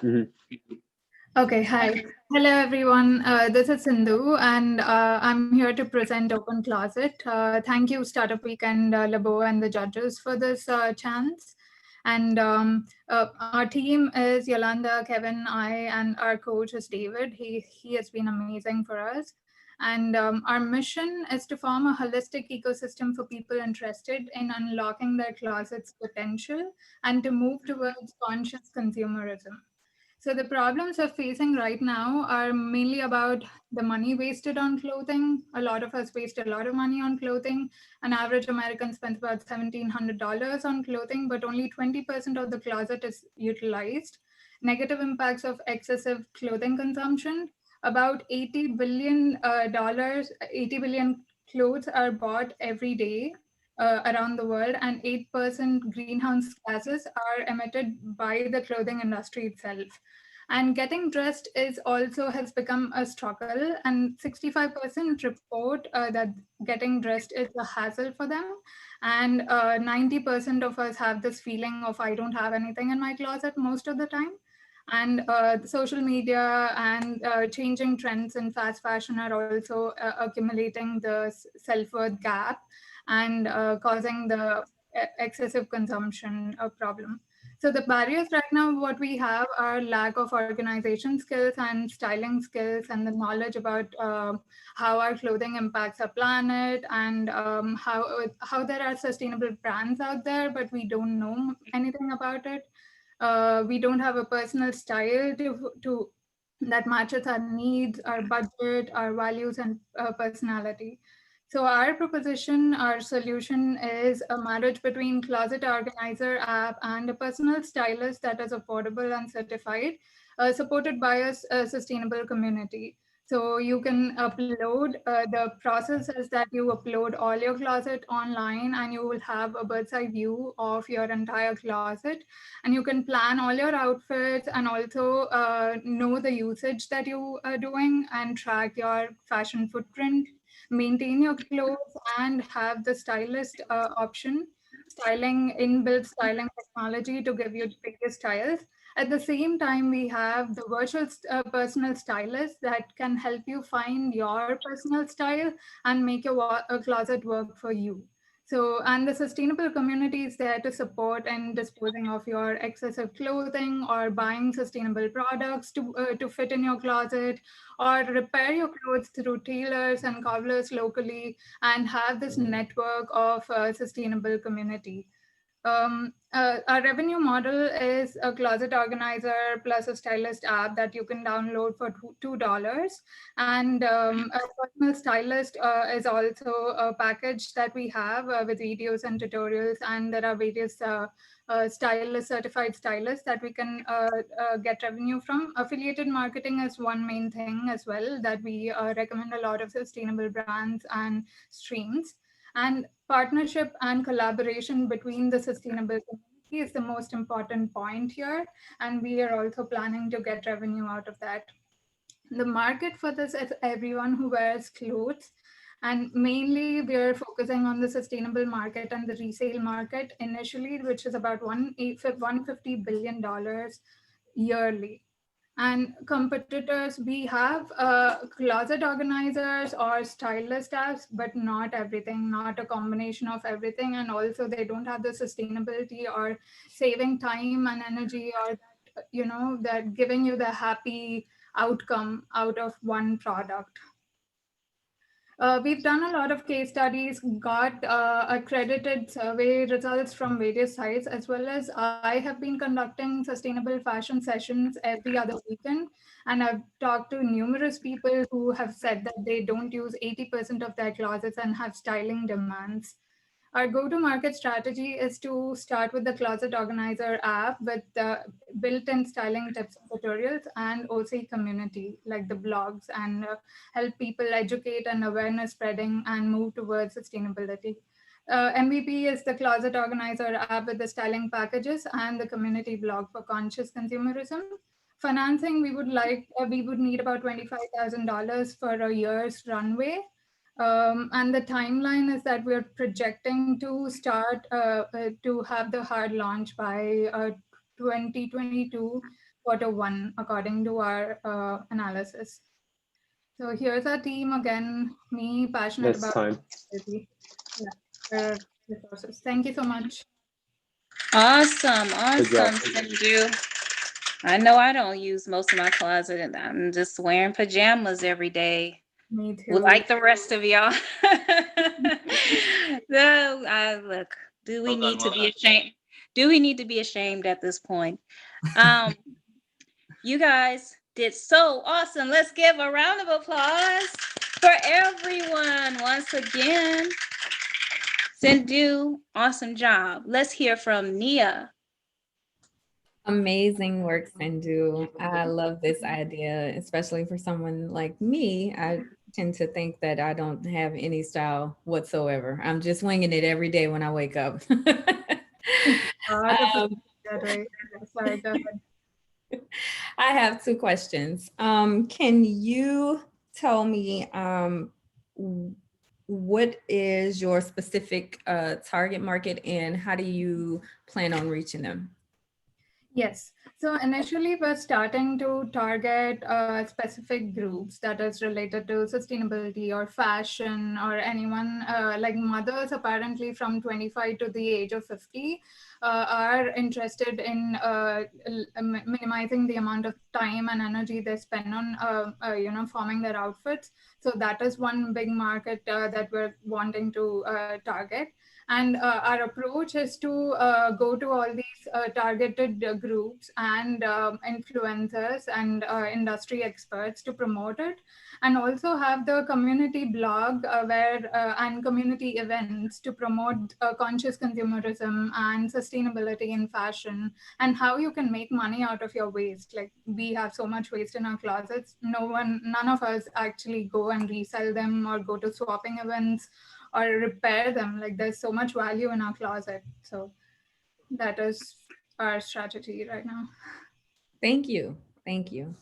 Okay, hi. Hello, everyone. This is Sindhu, and I'm here to present Open Closet. Thank you, Startup Week and Labeaud and the judges for this chance. And our team is Yolanda, Kevin, I, and our coach is David. He has been amazing for us. And our mission is to form a holistic ecosystem for people interested in unlocking their closet's potential and to move towards conscious consumerism. So the problems we're facing right now are mainly about the money wasted on clothing. A lot of us waste a lot of money on clothing. An average American spends about $1,700 on clothing, but only 20% of the closet is utilized. Negative impacts of excessive clothing consumption. About $80 billion clothes are bought every day around the world, and 8% greenhouse gases are emitted by the clothing industry itself. And getting dressed has become a struggle, and 65% report that getting dressed is a hassle for them. And 90% of us have this feeling of I don't have anything in my closet most of the time. And social media and changing trends in fast fashion are also accumulating the self-worth gap and causing the excessive consumption problem. So the barriers right now, what we have are lack of organization skills and styling skills and the knowledge about how our clothing impacts our planet and how there are sustainable brands out there, but we don't know anything about it. We don't have a personal style to that matches our needs, our budget, our values, and personality. So our proposition, our solution is a marriage between Closet Organizer app and a personal stylist that is affordable and certified, supported by a sustainable community. So you can upload, the process is that you upload all your closet online and you will have a bird's eye view of your entire closet. And you can plan all your outfits and also know the usage that you are doing and track your fashion footprint, maintain your clothes, and have the stylist option, inbuilt styling technology to give you biggest styles. At the same time, we have the virtual personal stylist that can help you find your personal style and make your closet work for you. So, and the sustainable community is there to support and disposing of your excessive clothing or buying sustainable products to fit in your closet, or repair your clothes through tailors and cobblers locally, and have this network of sustainable community. Our revenue model is a closet organizer plus a stylist app that you can download for $2. And a personal stylist is also a package that we have with videos and tutorials. And there are various certified stylists that we can get revenue from. Affiliated marketing is one main thing as well that we recommend a lot of sustainable brands and streams. And partnership and collaboration between the sustainable community is the most important point here. And we are also planning to get revenue out of that. The market for this is everyone who wears clothes. And mainly we're focusing on the sustainable market and the resale market initially, which is about $150 billion yearly. And competitors, we have closet organizers or stylist apps, but not everything, not a combination of everything. And also they don't have the sustainability or saving time and energy, or that giving you the happy outcome out of one product. We've done a lot of case studies, got accredited survey results from various sites, as well as I have been conducting sustainable fashion sessions every other weekend. And I've talked to numerous people who have said that they don't use 80% of their closets and have styling demands. Our go-to-market strategy is to start with the Closet Organizer app with built-in styling tips and tutorials, and OC community like the blogs, and help people educate and awareness spreading and move towards sustainability. MVP is the Closet Organizer app with the styling packages and the community blog for conscious consumerism. Financing, we would need about $25,000 for a year's runway. And the timeline is that we're projecting to start to have the hard launch by 2022 Q1, according to our analysis. So here's our team again, me passionate
That's
about
time.
resources. Thank you so much.
Awesome,
Good job.
awesome, Sindhu. I know I don't use most of my closet, and I'm just wearing pajamas every day.
Me too.
Like the rest of y'all. No, look, do we need to be ashamed? Do we need to be ashamed at this point? You guys did so awesome. Let's give a round of applause for everyone once again. Sindhu, awesome job. Let's hear from Nia.
Amazing work, Sindhu. I love this idea, especially for someone like me. I tend to think that I don't have any style whatsoever. I'm just winging it every day when I wake up.
Sorry, go ahead.
I have two questions. Can you tell me what is your specific target market and how do you plan on reaching them?
Yes. So initially, we're starting to target specific groups that is related to sustainability or fashion or anyone like mothers apparently from 25 to the age of 50 are interested in minimizing the amount of time and energy they spend on forming their outfits. So that is one big market that we're wanting to target. And our approach is to go to all these targeted groups and influencers and industry experts to promote it, and also have the community blog and community events to promote conscious consumerism and sustainability in fashion, and how you can make money out of your waste. Like, we have so much waste in our closets. None of us actually go and resell them or go to swapping events or repair them. Like, there's so much value in our closet. So that is our strategy right now.
Thank you. Thank you.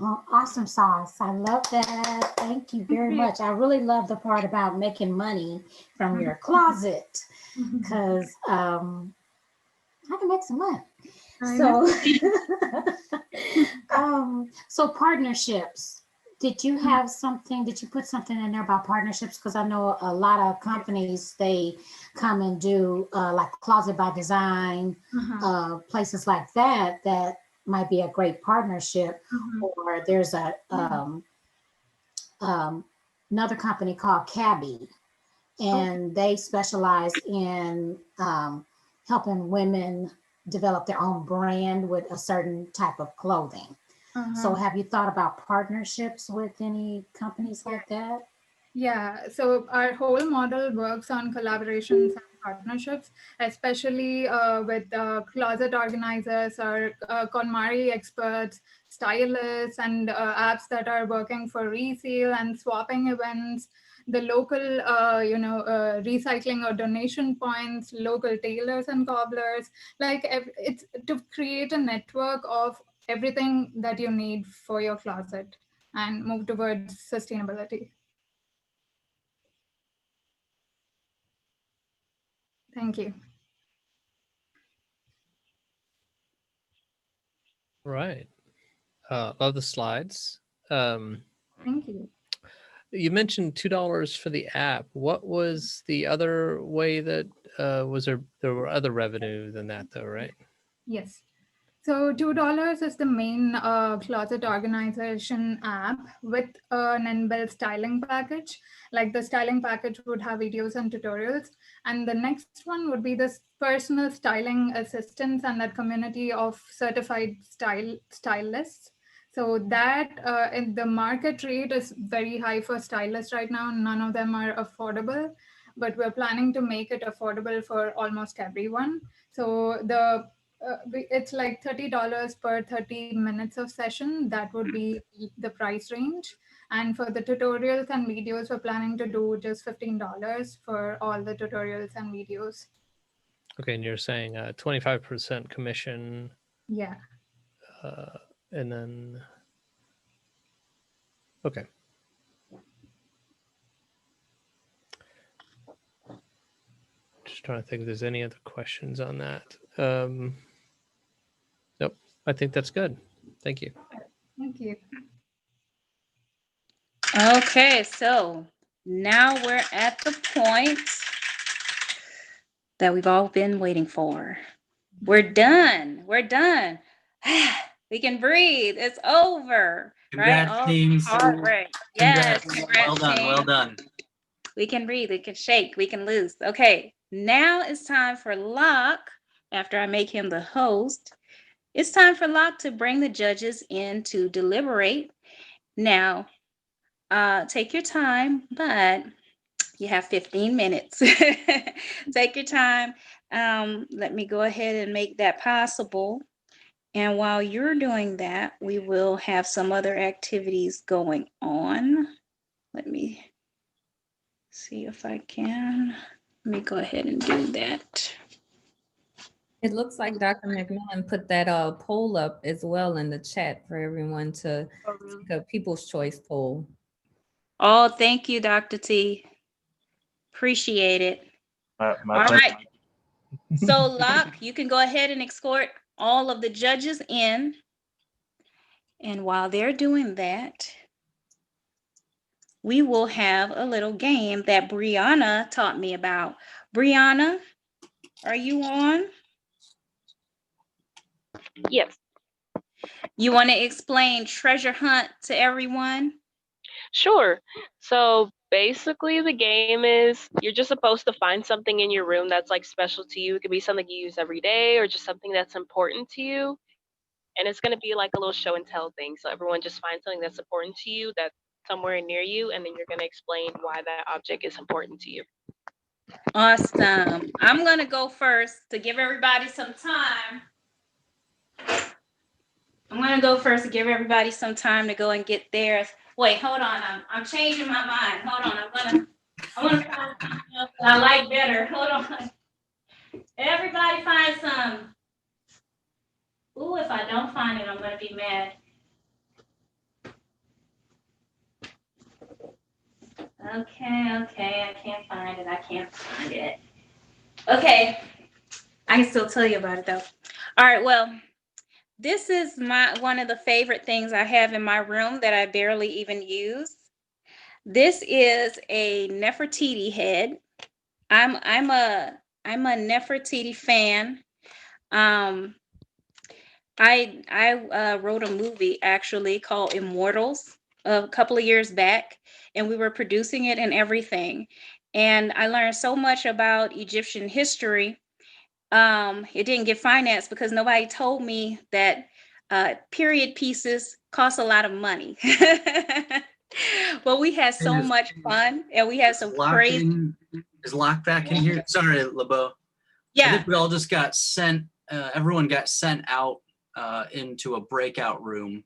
Oh, awesome sauce. I love that. Thank you very much. I really love the part about making money from your closet, because I can make some money. So partnerships. Did you have something? Did you put something in there about partnerships? Because I know a lot of companies, they come and do like Closet by Design, places like that, that might be a great partnership. Or there's a another company called Cabby, and they specialize in helping women develop their own brand with a certain type of clothing. So have you thought about partnerships with any companies like that?
Yeah, so our whole model works on collaborations and partnerships, especially with closet organizers or KonMari experts, stylists, and apps that are working for resale and swapping events, the local, recycling or donation points, local tailors and cobblers. Like, it's to create a network of everything that you need for your closet and move towards sustainability. Thank you.
Right. Love the slides.
Thank you.
You mentioned $2 for the app. What was the other way that there were other revenue than that though, right?
Yes. So $2 is the main closet organization app with an inbuilt styling package. Like, the styling package would have videos and tutorials. And the next one would be this personal styling assistance and that community of certified stylists. So that the market rate is very high for stylists right now. None of them are affordable, but we're planning to make it affordable for almost everyone. So it's like $30 per 30 minutes of session. That would be the price range. And for the tutorials and videos, we're planning to do just $15 for all the tutorials and videos.
Okay, and you're saying 25% commission.
Yeah.
And then, okay. Just trying to think if there's any other questions on that. Nope, I think that's good. Thank you.
Thank you.
Okay, so now we're at the point that we've all been waiting for. We're done. We're done. We can breathe. It's over.
Congrats,
right?
teams.
All right. Yes.
Congrats. Well done.
team.
Well done.
We can breathe. We can shake. We can loose. Okay. Now it's time for Locke. After I make him the host, it's time for Locke to bring the judges in to deliberate. Now, take your time, but you have 15 minutes. Take your time. Let me go ahead and make that possible. And while you're doing that, we will have some other activities going on. Let me see if I can. Let me go ahead and do that.
It looks like Dr. McMillan put that poll up as well in the chat for everyone to take a People's Choice poll.
Oh, thank you, Dr. T. Appreciate it.
My
All right. So Locke, you can go ahead and escort all of the judges in. And while they're doing that, we will have a little game that Brianna taught me about. Brianna, are you on?
Yes.
You want to explain treasure hunt to everyone?
Sure. So basically, the game is you're just supposed to find something in your room that's like special to you. It could be something you use every day or just something that's important to you. And it's going to be like a little show and tell thing. So everyone just finds something that's important to you that's somewhere near you, and then you're going to explain why that object is important to you.
Awesome. I'm going to go first to give everybody some time. I'm going to go first to give everybody some time to go and get theirs. Wait, hold on. I'm changing my mind. Hold on. I want to find something else that I like better. Hold on. Everybody find some. Ooh, if I don't find it, I'm going to be mad. Okay, I can't find it. I can't find it. Okay, I can still tell you about it though. All right, well, this is one of the favorite things I have in my room that I barely even use. This is a Nefertiti head. I'm a Nefertiti fan. I wrote a movie actually called Immortals a couple of years back, and we were producing it and everything. And I learned so much about Egyptian history. It didn't get financed because nobody told me that period pieces cost a lot of money. But we had so much fun, and we had some crazy.
Is Locke back in here? Sorry, Labeaud.
Yeah.
I think we all just got sent. Everyone got sent out into a breakout room.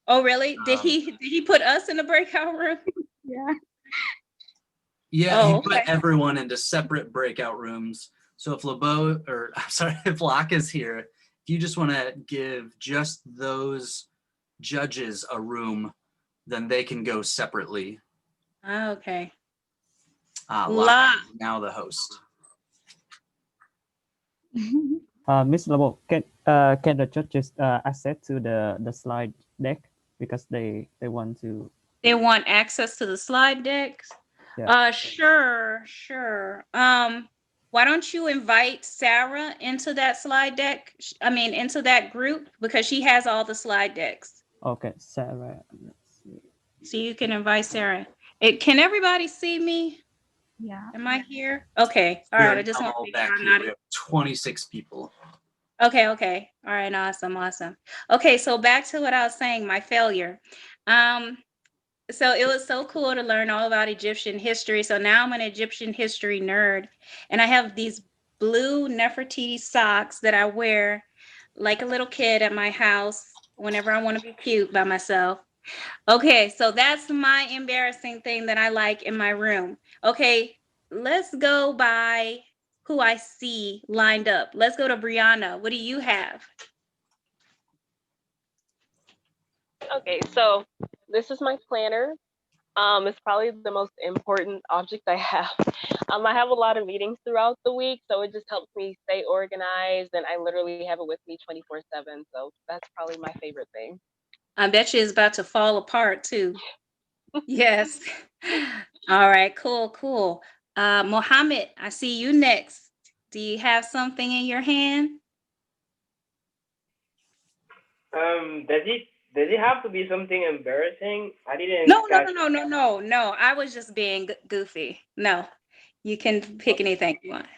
Oh, really? Did he put us in the breakout room?
Yeah.
Yeah,
Oh,
he
okay.
put everyone into separate breakout rooms. So if Labeaud, or I'm sorry, if Locke is here, if you just want to give just those judges a room, then they can go separately.
Okay.
Locke is now the host.
Miss Labeaud, can the judges access to the slide deck because they want to?
They want access to the slide decks.
Yeah.
Sure. Why don't you invite Sarah into that slide deck? I mean, into that group, because she has all the slide decks.
Okay, Sarah. Let's see.
So you can invite Sarah. Can everybody see me?
Yeah.
Am I here? Okay. All right. I just want to make sure I'm not.
We have 26 people.
Okay. All right. Awesome. Okay, so back to what I was saying, my failure. So it was so cool to learn all about Egyptian history. So now I'm an Egyptian history nerd, and I have these blue Nefertiti socks that I wear like a little kid at my house whenever I want to be cute by myself. Okay, so that's my embarrassing thing that I like in my room. Okay, let's go by who I see lined up. Let's go to Brianna. What do you have?
Okay, so this is my planner. It's probably the most important object I have. I have a lot of meetings throughout the week, so it just helps me stay organized, and I literally have it with me 24/7. So that's probably my favorite thing.
I bet you it's about to fall apart too. Yes. All right, cool. Mohammed, I see you next. Do you have something in your hand?
Does it have to be something embarrassing? I didn't
No. I was just being goofy. No, you can pick anything you want.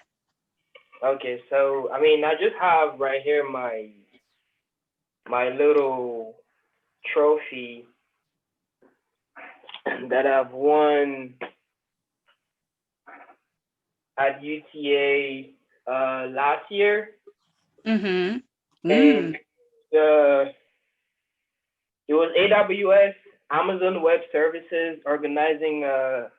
Okay, so I mean, I just have right here my little trophy that I've won at UTA last year.
Mm-hmm.
And it was AWS, Amazon Web Services, organizing a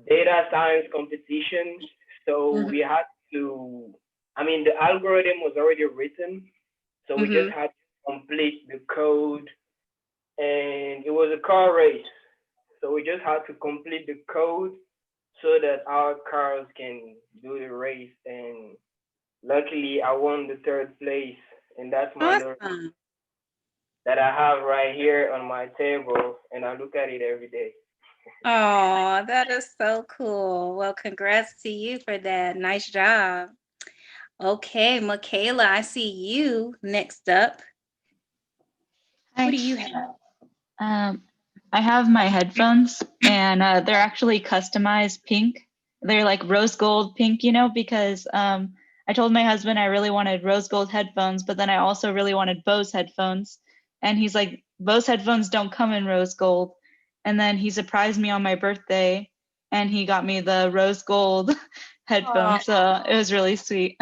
data science competition. So we had to, I mean, the algorithm was already written. So we just had to complete the code. And it was a car race. So we just had to complete the code so that our cars can do the race. And luckily I won the third place, and that's my little
Awesome.
that I have right here on my table, and I look at it every day.
Oh, that is so cool. Well, congrats to you for that. Nice job. Okay, Michaela, I see you next up. What
Hi.
do you have?
I have my headphones, and they're actually customized pink. They're like rose gold pink, because I told my husband I really wanted rose gold headphones, but then I also really wanted Bose headphones. And he's like, Bose headphones don't come in rose gold. And then he surprised me on my birthday, and he got me the rose gold headphones. So it was really sweet.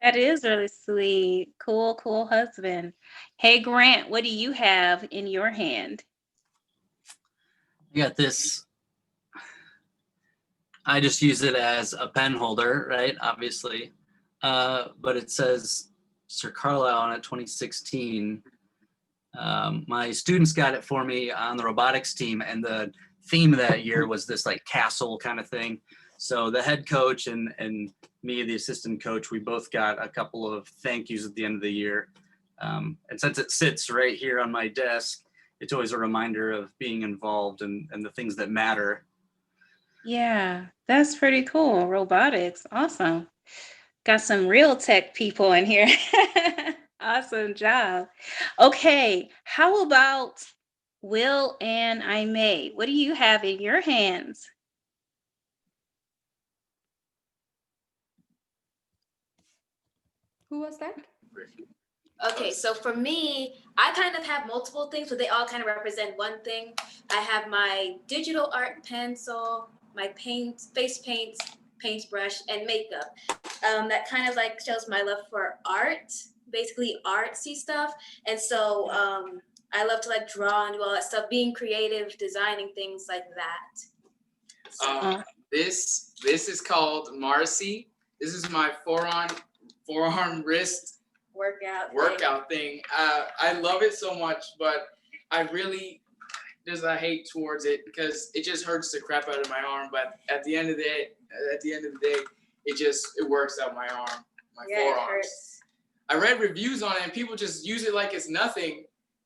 That is really sweet. Cool, cool husband. Hey, Grant, what do you have in your hand?
I got this. I just use it as a pen holder, right? Obviously. But it says Sir Carlisle on it, 2016. My students got it for me on the robotics team, and the theme of that year was this like castle kind of thing. So the head coach and me, the assistant coach, we both got a couple of thank yous at the end of the year. And since it sits right here on my desk, it's always a reminder of being involved and the things that matter.
Yeah, that's pretty cool. Robotics. Awesome. Got some real tech people in here. Awesome job. Okay, how about Will and Aimee? What do you have in your hands?
Who was that?
Okay, so for me, I kind of have multiple things, but they all kind of represent one thing. I have my digital art pencil, my face paints, paintbrush, and makeup. That kind of like shows my love for art, basically artsy stuff. And so I love to like draw and do all that stuff, being creative, designing things like that.
This is called Marcy. This is my forearm wrist workout thing. I love it so much, but I really there's a hate towards it because it just hurts the crap out of my arm. But at the end of the day, it works out my arm, my forearms. I read reviews on it, and people just use it like it's nothing.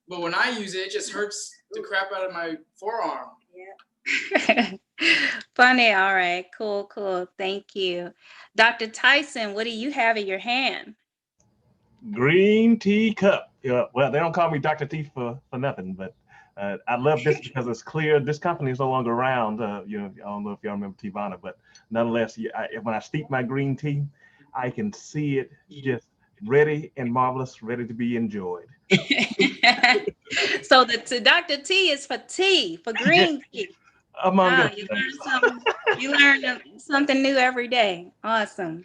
But when I use it, it just hurts the crap out of my forearm.
Yeah. Funny. All right. Cool, cool. Thank you. Dr. Tyson, what do you have in your hand?
Green tea cup. Yeah, well, they don't call me Dr. T for nothing, but I love this because it's clear this company is no longer around. I don't know if y'all remember Tivana, but nonetheless, when I steep my green tea, I can see it just ready and marvelous, ready to be enjoyed.
So the Dr. T is for tea, for green tea.
Among us.
You learn something new every day. Awesome.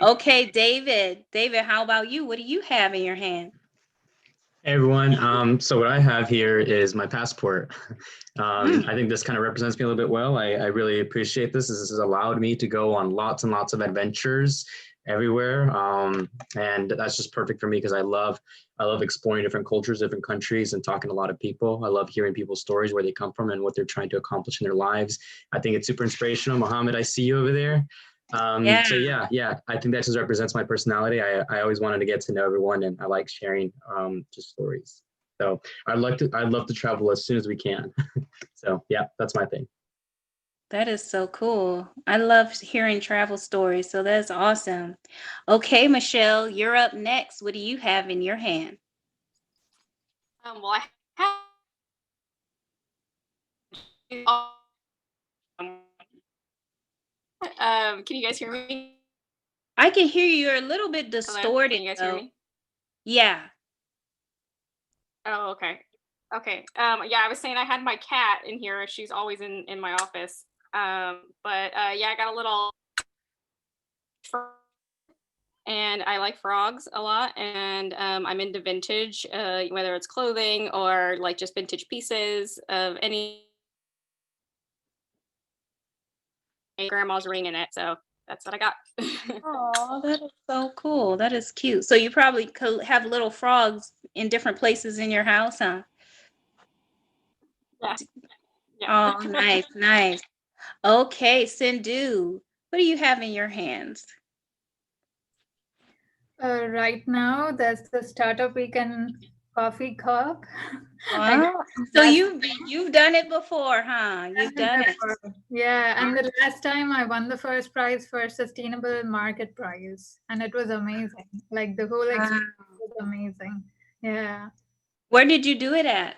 Okay, David. David, how about you? What do you have in your hand?
Hey everyone. So what I have here is my passport. I think this kind of represents me a little bit well. I really appreciate this. This has allowed me to go on lots and lots of adventures everywhere. And that's just perfect for me because I love exploring different cultures, different countries, and talking to a lot of people. I love hearing people's stories, where they come from and what they're trying to accomplish in their lives. I think it's super inspirational. Mohammed, I see you over there. So yeah, I think that just represents my personality. I always wanted to get to know everyone, and I like sharing just stories. So I'd love to travel as soon as we can. So yeah, that's my thing.
That is so cool. I love hearing travel stories. So that's awesome. Okay, Michelle, you're up next. What do you have in your hand?
Well, I have. Can you guys hear me?
I can hear you. You're a little bit distorted.
Hello? Can you guys hear me?
Yeah.
Oh, okay. Okay. Yeah, I was saying I had my cat in here. She's always in my office. But yeah, I got a little and I like frogs a lot, and I'm into vintage, whether it's clothing or like just vintage pieces of any grandma's ring in it. So that's what I got.
Oh, that is so cool. That is cute. So you probably have little frogs in different places in your house, huh?
Yeah.
Oh, nice, nice. Okay, Sindhu, what do you have in your hands?
Right now, there's the Startup Weekend Coffee Cup. I
Wow. So
last
you've done it before, huh? You've done it.
Yeah, and the last time I won the first prize for Sustainable Market Prize, and it was amazing. Like the whole experience was amazing. Yeah.
Where did you do it at?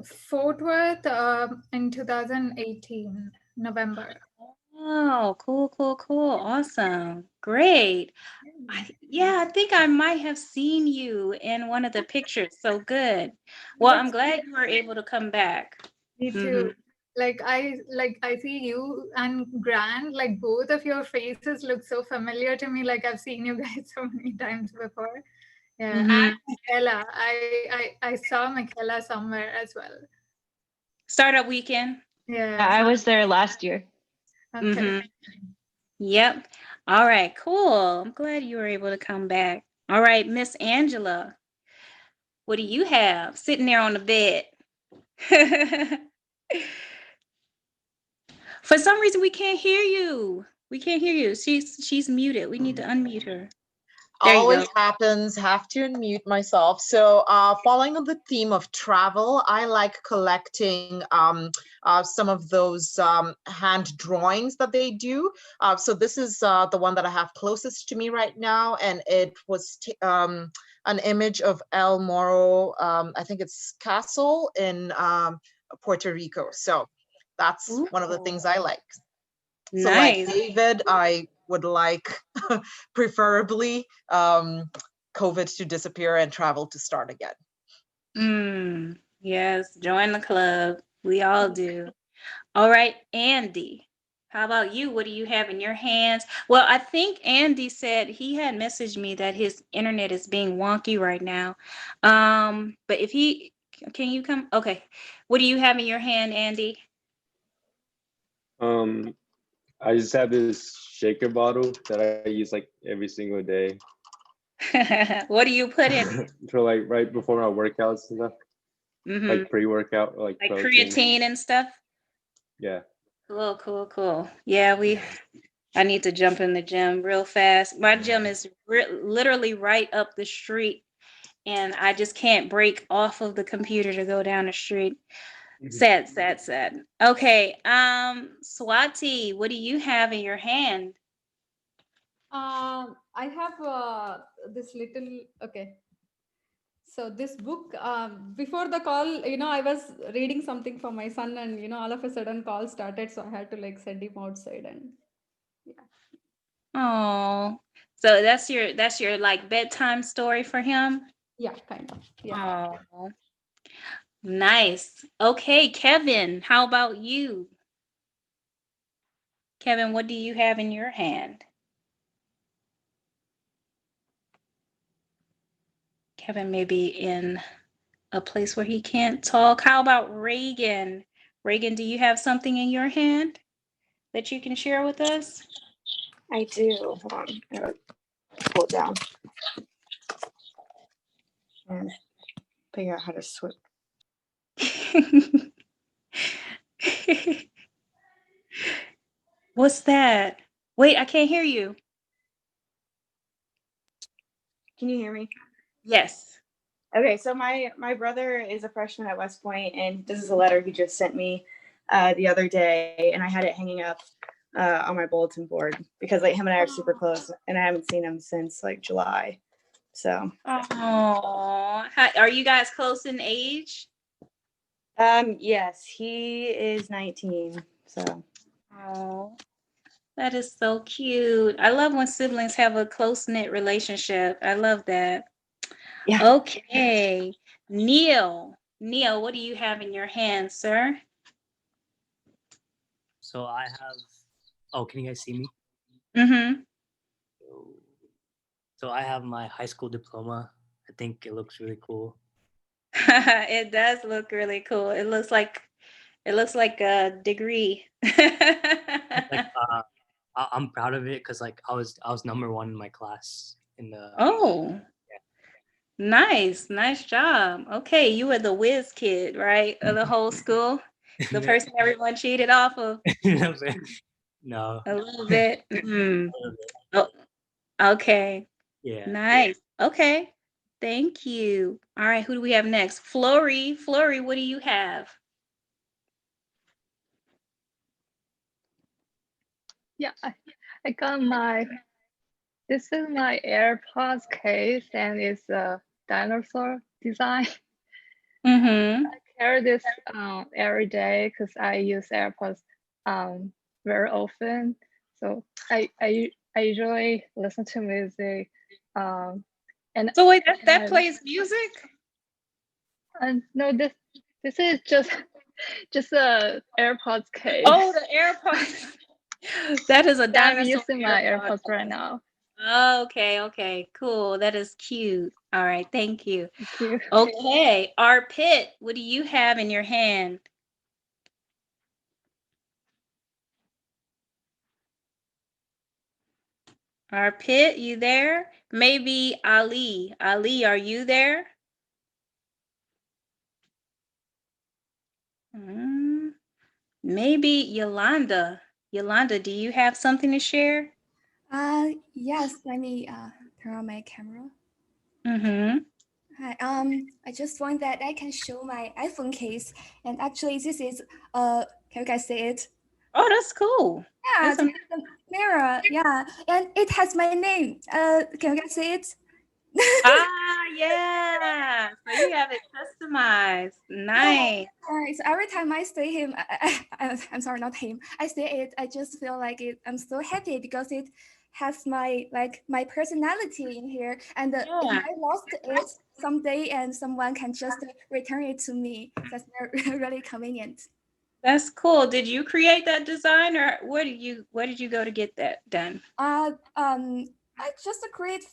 Fort Worth in 2018, November.
Oh, cool, cool, cool. Awesome. Great. Yeah, I think I might have seen you in one of the pictures. So good. Well, I'm glad you were able to come back.
Me too. Like I see you and Grant, like both of your faces look so familiar to me. Like I've seen you guys so many times before. Yeah. And Michaela. I saw Michaela somewhere as well.
Startup Weekend.
Yeah.
I was there last year.
Okay.
Yep. All right, cool. I'm glad you were able to come back. All right, Miss Angela, what do you have sitting there on the bed? For some reason, we can't hear you. We can't hear you. She's muted. We need to unmute her. There you
Always
go.
happens, have to unmute myself. So following on the theme of travel, I like collecting some of those hand drawings that they do. So this is the one that I have closest to me right now, and it was an image of El Morro, I think it's castle in Puerto Rico. So that's one of the things I like. So like
Nice.
David, I would like preferably COVID to disappear and travel to start again.
Yes, join the club. We all do. All right, Andy. How about you? What do you have in your hands? Well, I think Andy said he had messaged me that his internet is being wonky right now. But if can you come? Okay. What do you have in your hand, Andy?
I just have this shaker bottle that I use like every single day.
What do you put in it?
For like right before my workouts and stuff. Like pre-workout, like protein.
Creatine and stuff?
Yeah.
Cool, cool, cool. Yeah, I need to jump in the gym real fast. My gym is literally right up the street, and I just can't break off of the computer to go down the street. Sad, sad, sad. Okay, Swati, what do you have in your hand?
I have this little, okay. So this book, before the call, I was reading something for my son, and, all of a sudden call started. So I had to like send him outside, and yeah.
Oh, so that's your like bedtime story for him?
Yeah, kind of. Yeah.
Oh, nice. Okay, Kevin, how about you? Kevin, what do you have in your hand? Kevin may be in a place where he can't talk. How about Reagan? Reagan, do you have something in your hand that you can share with us?
I do. Hold on. I gotta pull it down and figure out how to switch.
What's that? Wait, I can't hear you.
Can you hear me?
Yes.
Okay, so my brother is a freshman at West Point, and this is a letter he just sent me the other day, and I had it hanging up on my bulletin board because like him and I are super close, and I haven't seen him since like July. So.
Oh, are you guys close in age?
Yes, he is 19. So.
Oh, that is so cute. I love when siblings have a close-knit relationship. I love that. Yeah. Okay. Neil, what do you have in your hand, sir?
So I have, oh, can you guys see me?
Mm-hmm.
So I have my high school diploma. I think it looks really cool.
It does look really cool. It looks like a degree.
Like, I'm proud of it because like I was #1 in my class in the.
Oh. Nice job. Okay, you were the whiz kid, right? Of the whole school, the person everyone cheated off of.
No.
A little bit. Mm. Oh, okay.
Yeah.
Nice. Okay. Thank you. All right, who do we have next? Flory. Flory, what do you have?
Yeah, I got this is my AirPods case and it's a dinosaur design.
Mm-hmm.
I carry this every day because I use AirPods very often. So I usually listen to music. And
So wait, that plays music?
No, this is just a AirPods case.
Oh, the AirPods. That is a
I'm
dinosaur
using my
AirPod
AirPods right now.
Okay, okay, cool. That is cute. All right, thank you.
Thank you.
Okay, Arpit, what do you have in your hand? Arpit, you there? Maybe Ali. Ali, are you there? Maybe Yolanda. Yolanda, do you have something to share?
Yes, let me turn on my camera.
Mm-hmm.
Hi, I just want that I can show my iPhone case, and actually this is can you guys see it?
Oh, that's cool.
Yeah,
That's
this is the mirror. Yeah, and it has my name. Can you guys see it?
Yeah. So you have it customized. Nice.
Alright, so every time I see him, I'm sorry, not him. I see it, I just feel like it. I'm so happy because it has my personality in here. And if
Yeah.
I lost it someday, and someone can just return it to me, that's really convenient.
That's cool. Did you create that design, or where did you go to get that done?
I just create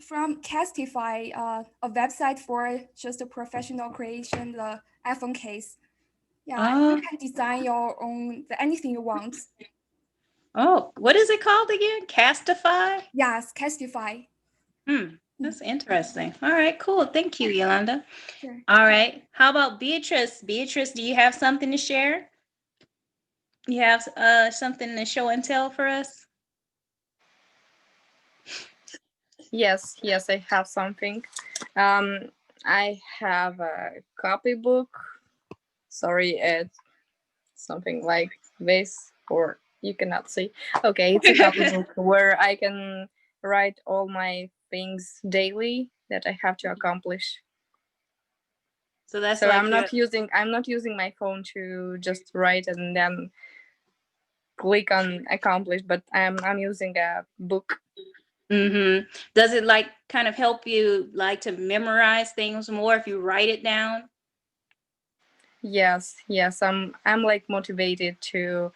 from Castify, a website for just a professional creation, the iPhone case. Yeah, and you can design your own anything you want.
Oh, what is it called again? Castify?
Yes, Castify.
That's interesting. All right, cool. Thank you, Yolanda.
Sure.
All right. How about Beatrice? Beatrice, do you have something to share? You have something to show and tell for us?
Yes, I have something. I have a copybook. Sorry, it's something like this, or you cannot see. Okay, it's a copybook where I can write all my things daily that I have to accomplish.
So that's
so
like
I'm not using my phone to just write and then click on accomplish, but I'm using a book.
Mm-hmm. Does it like kind of help you like to memorize things more if you write it down?
Yes, I'm like motivated to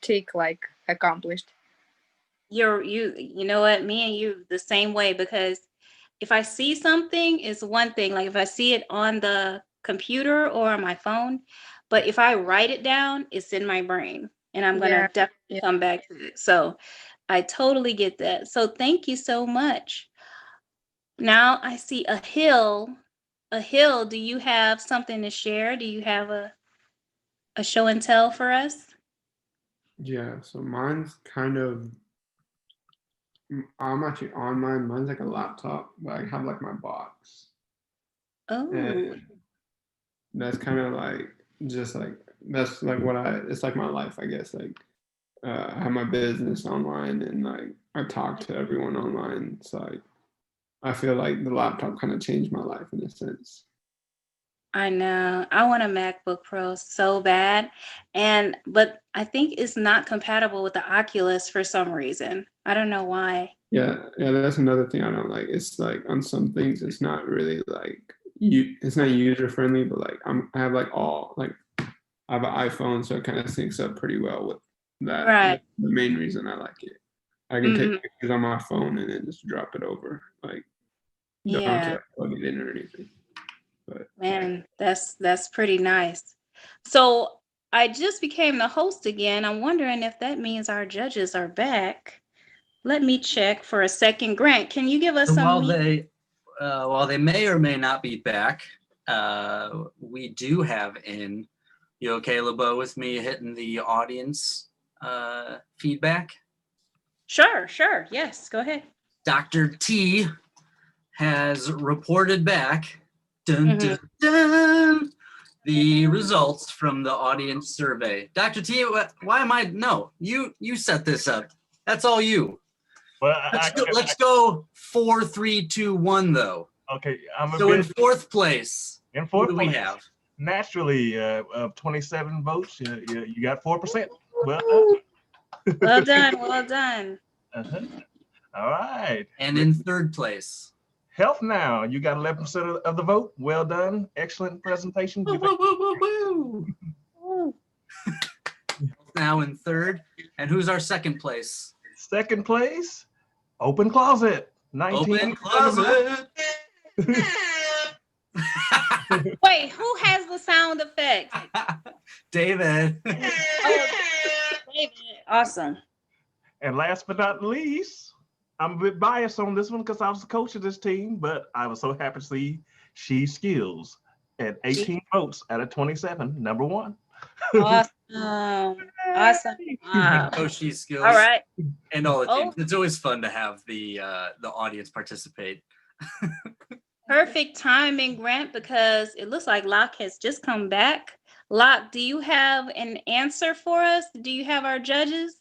take like accomplished.
You know what, me and you the same way, because if I see something, it's one thing, like if I see it on the computer or on my phone, but if I write it down, it's in my brain and I'm gonna definitely come back to it. So I totally get that. So thank you so much. Now I see a hill. A hill, do you have something to share? Do you have a show and tell for us?
Yeah, so mine's kind of, I'm actually on mine. Mine's like a laptop, but I have like my box.
Oh.
And that's kind of like, just like, that's like it's like my life, I guess. Like, I have my business online and like, I talk to everyone online. So like, I feel like the laptop kind of changed my life in a sense.
I know. I want a MacBook Pro so bad. But I think it's not compatible with the Oculus for some reason. I don't know why.
Yeah, that's another thing I don't like. It's like on some things it's not really like it's not user friendly, but like I have like I have an iPhone, so it kind of syncs up pretty well with that.
Right.
That's the main reason I like it. I can take pictures on my phone and then just drop it over. Like don't have to
Yeah.
like, plug it in or anything. But
Man, that's pretty nice. So I just became the host again. I'm wondering if that means our judges are back. Let me check for a second. Grant, can you give us
So
some
while they may or may not be back, we do have in. You okay, Labeaud, with me hitting the audience feedback?
Sure. Yes, go ahead.
Dr. T has reported back dun, dun, dun, the results from the audience survey. Dr. T, why am I? No, you set this up. That's all you.
Well,
Let's go 4, 3, 2, 1 though.
Okay,
so in fourth place.
In fourth
who do we
place,
have?
Naturally, of 27 votes, you got 4%. Well done.
Well done. Well done.
All right.
And in third place.
Health Now, you got 11% of the vote. Well done. Excellent presentation.
Now in third. And who's our second place?
Second place, Open Closet. 19.
Open Closet.
Wait, who has the sound effect?
David.
Oh, David. Awesome.
And last but not least, I'm a bit biased on this one because I was the coach of this team, but I was so happy to see She Skills at 18 votes out of 27, number 1.
Awesome. Awesome. Wow.
Oh, She Skills.
All right.
And all the teams. It's always fun to have the audience participate.
Perfect timing, Grant, because it looks like Locke has just come back. Locke, do you have an answer for us? Do you have our judges?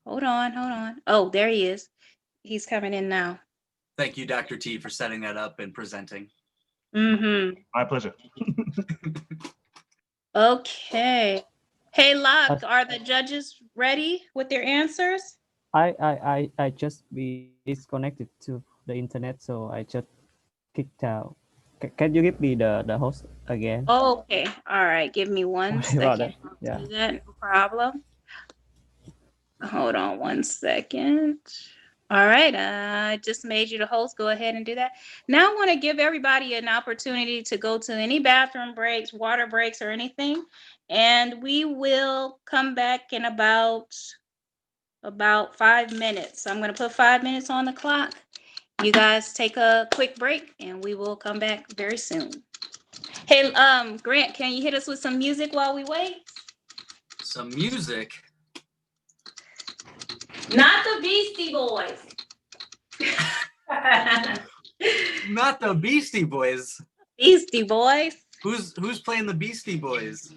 Hold on. Oh, there he is. He's coming in now.
Thank you, Dr. T, for setting that up and presenting.
My pleasure.
Okay. Hey, Locke, are the judges ready with their answers?
I just be disconnected to the internet, so I just kicked out. Can you give me the host again?
Okay. All right. Give me one second.
Yeah.
Do that, no problem. Hold on 1 second. All right. I just made you the host. Go ahead and do that. Now I want to give everybody an opportunity to go to any bathroom breaks, water breaks, or anything. And we will come back in about 5 minutes. I'm going to put 5 minutes on the clock. You guys take a quick break and we will come back very soon. Hey, Grant, can you hit us with some music while we wait?
Some music?
Not the Beastie Boys.
Not the Beastie Boys.
Beastie Boys.
Who's playing the Beastie Boys?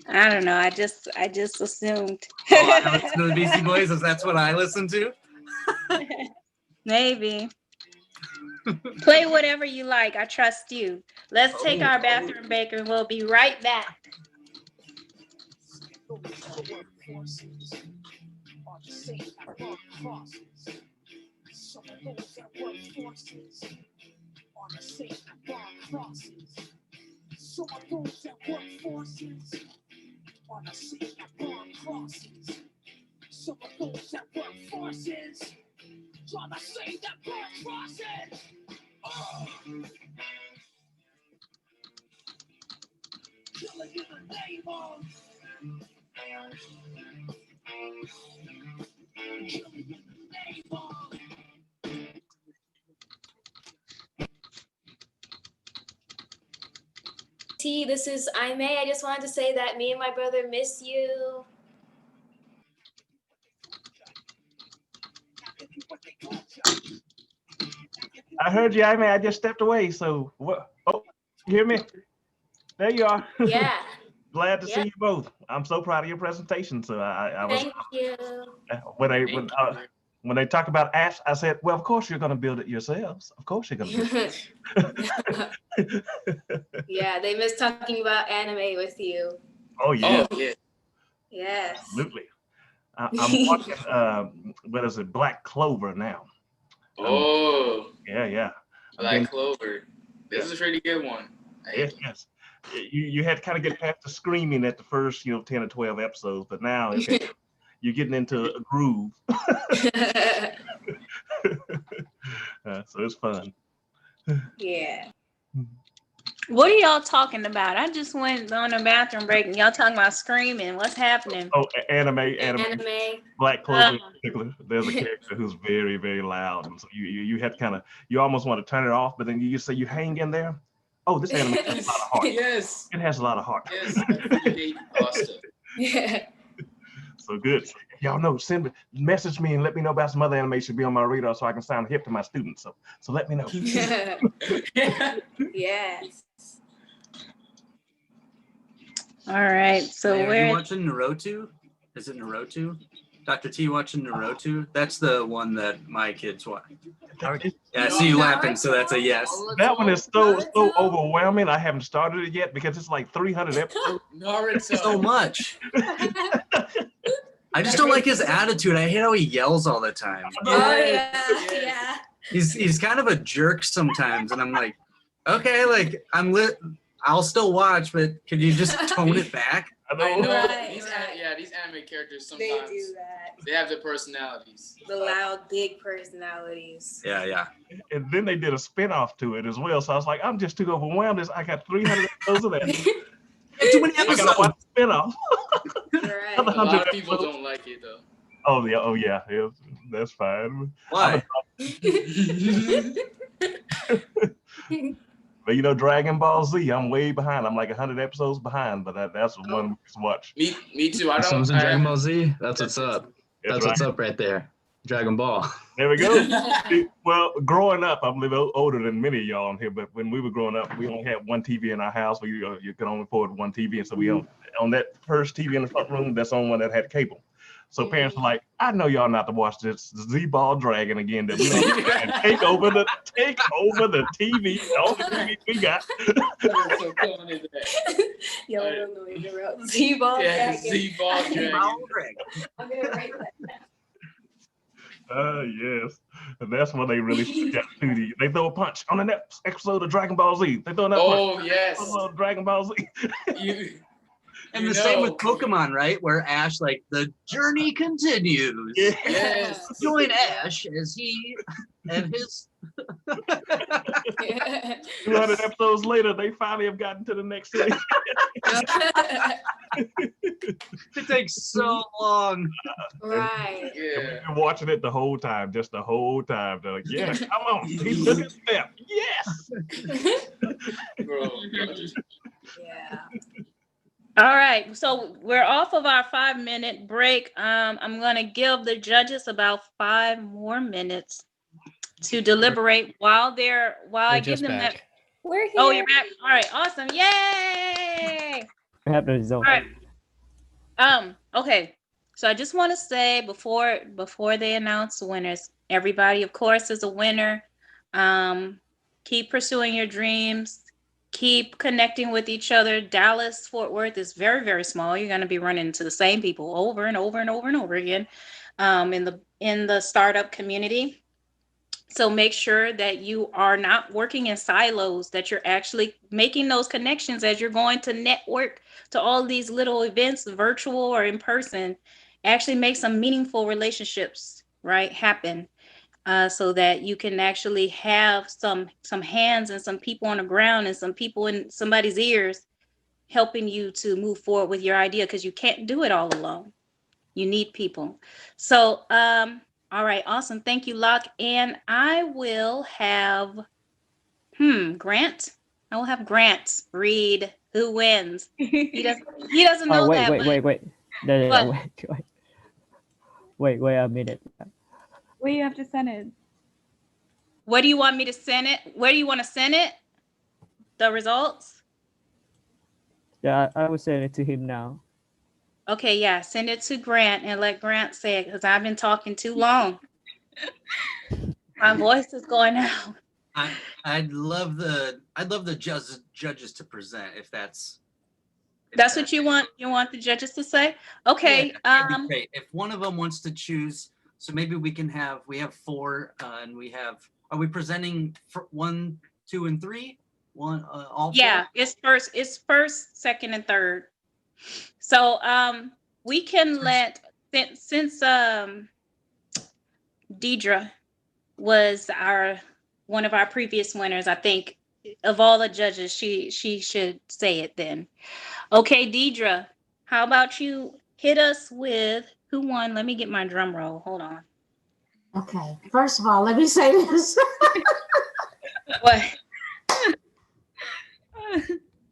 I don't know. I just assumed.
Oh, I listen to the Beastie Boys, as that's what I listen to.
Maybe. Play whatever you like. I trust you. Let's take our bathroom break and we'll be right back.
Trying to save that blood process. Killing in the name of. Killing in the name of.
T, this is Aimee. I just wanted to say that me and my brother miss you.
I heard you, I just stepped away. So what? Oh, you hear me? There you are.
Yeah.
Glad to see you both. I'm so proud of your presentation. So I was.
Thank you.
When they talk about apps, I said, well, of course you're going to build it yourselves. Of course you're going to build it.
Yeah, they miss talking about anime with you.
Oh yeah.
Oh, yeah.
Yes.
Absolutely. I'm watching. What is it? Black Clover now.
Oh.
Yeah.
I like Clover. This is a pretty good one.
Yes. You had to kind of get past the screaming at the first, 10 or 12 episodes, but now you're getting into a groove. So it's fun.
Yeah. What are y'all talking about? I just went on a bathroom break and y'all talking about screaming. What's happening?
Oh, anime. Black Clover in
Oh.
particular. There's a character who's very, very loud, and so you have to kind of, you almost want to turn it off, but then you say you hang in there. Oh, this anime has a lot of heart.
Yes.
It has a lot of heart.
Yes. I hate pasta.
Yeah.
So good. Y'all know, message me and let me know about some other animation be on my radar so I can sound hip to my students. So let me know.
Yes.
All right. So
Hey, are
where
you watching Naruto? Is it Naruto? Dr. T watching Naruto? That's the one that my kids watch. Yeah, I see you laughing, so that's a yes.
That one is so overwhelming. I haven't started it yet because it's like 300 episodes.
Naruto.
So much. I just don't like his attitude. I hate how he yells all the time.
Oh yeah.
He's kind of a jerk sometimes, and I'm like, okay, like I'll still watch, but could you just tone it back?
I know.
Right,
These anime characters sometimes
They do that.
they have their personalities.
The loud, big personalities.
Yeah.
And then they did a spinoff to it as well. So I was like, I'm just too overwhelmed. I got 300 episodes of that.
Too many
I gotta watch the spinoff.
Right.
A lot of people don't like it though.
Oh yeah. That's fine.
Why?
But you know, Dragon Ball Z, I'm way behind. I'm like 100 episodes behind, but that's the one we just watch.
Me too. I don't.
Someone's in Dragon Ball Z. That's what's up. That's what's up right there. Dragon Ball.
There we go. Well, growing up, I'm a little older than many of y'all on here, but when we were growing up, we only had one TV in our house. You could only afford one TV, and so we on that first TV in the front room. That's on one that had cable. So parents were like, I know y'all not to watch this Z-Ball Dragon again. That we don't take over the TV, all the TV we got.
So cool is that?
Y'all don't know either about Z-Ball
Yeah,
Dragon.
Z-Ball Dragon.
I'm gonna write that.
Yes. And that's when they really got to the. They throw a punch on the next episode of Dragon Ball Z. They throw another punch.
Oh yes.
On Dragon Ball Z.
And the same with Pokemon, right? Where Ash, like, the journey continues.
Yes.
Join Ash as he and his.
200 episodes later, they finally have gotten to the next city.
It takes so long.
Right.
And we've been watching it the whole time, just the whole time. They're like, yeah, come on. He took a step. Yes.
Bro.
Yeah.
All right, so we're off of our 5-minute break. I'm going to give the judges about 5 more minutes to deliberate while I give them that.
We're here.
Oh, you're back. All right, awesome. Yay!
We have the result.
All right. Okay. So I just want to say before they announce the winners, everybody, of course, is a winner. Keep pursuing your dreams. Keep connecting with each other. Dallas, Fort Worth is very, very small. You're going to be running into the same people over and over and over and over again in the startup community. So make sure that you are not working in silos, that you're actually making those connections as you're going to network to all these little events, virtual or in person. Actually make some meaningful relationships, right, happen. So that you can actually have some hands and some people on the ground and some people in somebody's ears helping you to move forward with your idea, because you can't do it all alone. You need people. So, all right, awesome. Thank you, Locke. And I will have, Grant. I will have Grant read who wins. He doesn't know that.
Wait a minute.
Where you have to send it?
What do you want me to send it? Where do you want to send it? The results?
Yeah, I will send it to him now.
Okay, yeah, send it to Grant and let Grant say it, because I've been talking too long. My voice is going out.
I'd love the judges to present if that's
what you want. You want the judges to say? Okay.
Yeah, that'd be great. If one of them wants to choose. So maybe we have 4, and are we presenting for 1, 2, and 3? All 4?
Yeah, it's first, second, and third. So we can since Deidre was one of our previous winners, I think of all the judges, she should say it then. Okay, Deidre, how about you hit us with who won? Let me get my drum roll. Hold on.
Okay. First of all, let me say this.
What?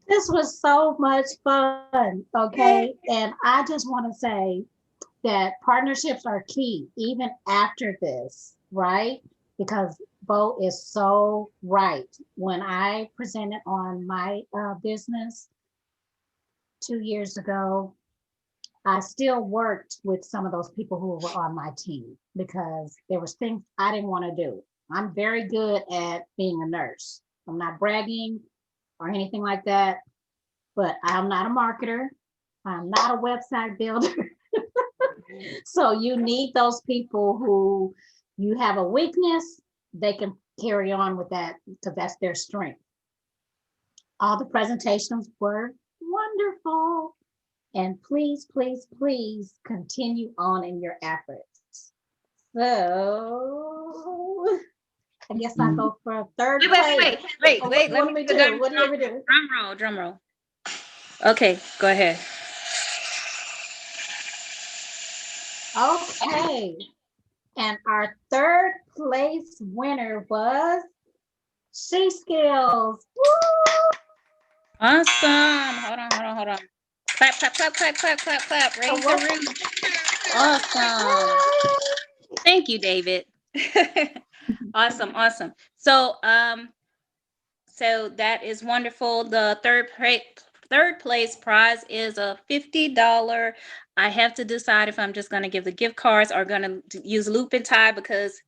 This was so much fun. Okay. And I just want to say that partnerships are key even after this, right? Because Bo is so right. When I presented on my business 2 years ago, I still worked with some of those people who were on my team because there was things I didn't want to do. I'm very good at being a nurse. I'm not bragging or anything like that, but I'm not a marketer. I'm not a website builder. So you need those people who you have a weakness, they can carry on with that because that's their strength. All the presentations were wonderful. And please, please, please continue on in your efforts. So I guess I'll go for third place.
Wait.
What
Let
do
me
we
do
do? What do we do?
drum roll. Okay, go ahead.
Okay. And our third place winner was She Skills. Woo!
Awesome. Hold on. Clap. Raise the room. Awesome. Thank you, David. Awesome. So, so that is wonderful. The third place prize is a $50. I have to decide if I'm just going to give the gift cards or going to use loop and tie because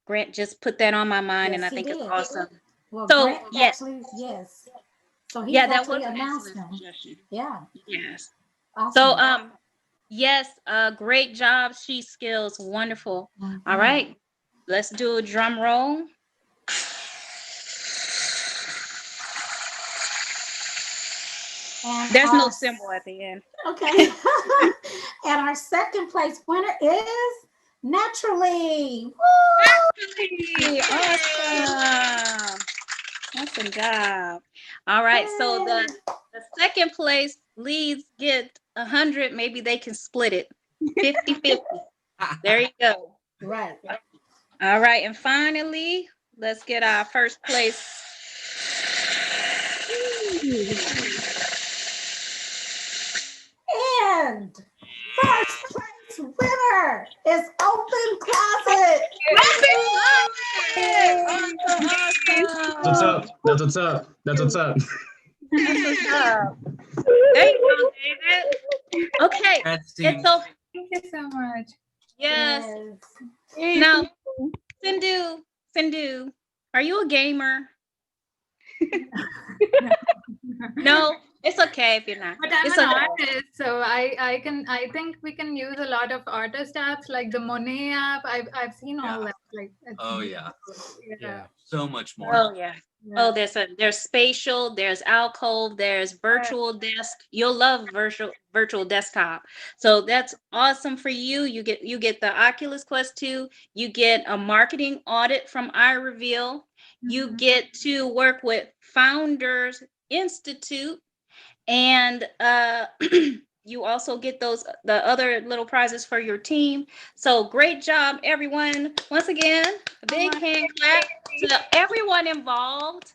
Grant just put that on my mind,
Yes,
and I
he
think it's
did.
awesome.
Well,
So,
Grant
yes.
actually, yes. So he's
Yeah, that
actually
was an
announced
excellent
them.
suggestion.
Yeah.
Yes.
Awesome.
So, yes, great job, She Skills. Wonderful. All right, let's do a drum roll.
And
There's no
our-
symbol at the end.
Okay. And our second place winner is Naturally. Woo!
Awesome job. All right, so the second place leads get 100. Maybe they can split it 50-50. There you go.
Right.
All right, and finally, let's get our first place.
And first place winner is Open Closet.
What's up? That's what's up. That's what's up.
There you go, David. Okay, and so
Thank you so much.
yes. Now, Sindhu, are you a gamer? No, it's okay if you're not.
But I'm
It's
an
okay.
artist, so I think we can use a lot of artist apps like the Monet app. I've seen all that. Like it's
Oh yeah.
beautiful.
Yeah. So much more.
Oh yeah. Oh, there's spatial, there's alcove, there's virtual desk. You'll love virtual desktop. So that's awesome for you. You get the Oculus Quest 2, you get a marketing audit from iReveal. You get to work with Founders Institute, and you also get the other little prizes for your team. So great job, everyone. Once again, a big hand clap to everyone involved.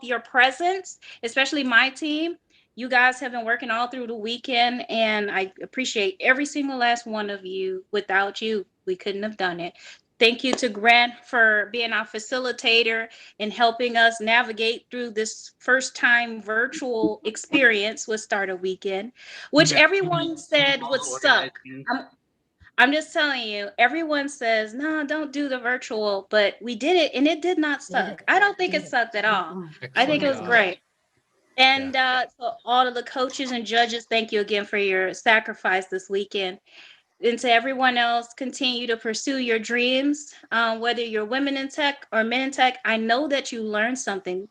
Your presence, especially my team. You guys have been working all through the weekend, and I appreciate every single last one of you. Without you, we couldn't have done it. Thank you to Grant for being our facilitator and helping us navigate through this first time virtual experience with Startup Weekend, which everyone said would suck. I'm just telling you, everyone says, no, don't do the virtual, but we did it and it did not suck. I don't think it sucked at all. I think it was great. And so all of the coaches and judges, thank you again for your sacrifice this weekend. And to everyone else, continue to pursue your dreams, whether you're women in tech or men in tech. I know that you learned something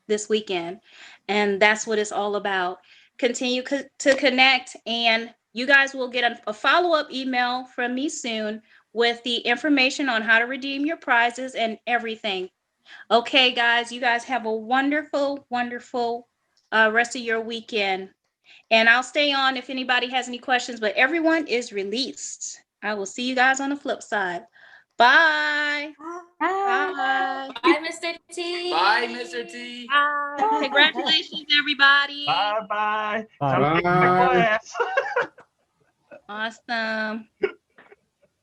this weekend, and that's what it's all about. Continue to connect, and you guys will get a follow-up email from me soon with the information on how to redeem your prizes and everything. Okay, guys, you guys have a wonderful, wonderful rest of your weekend. And I'll stay on if anybody has any questions, but everyone is released. I will see you guys on the flip side. Bye.
Bye, Mr. T.
Bye, Mr. T.
Bye. Congratulations, everybody.
Bye.
Bye.
Come to class.
Awesome.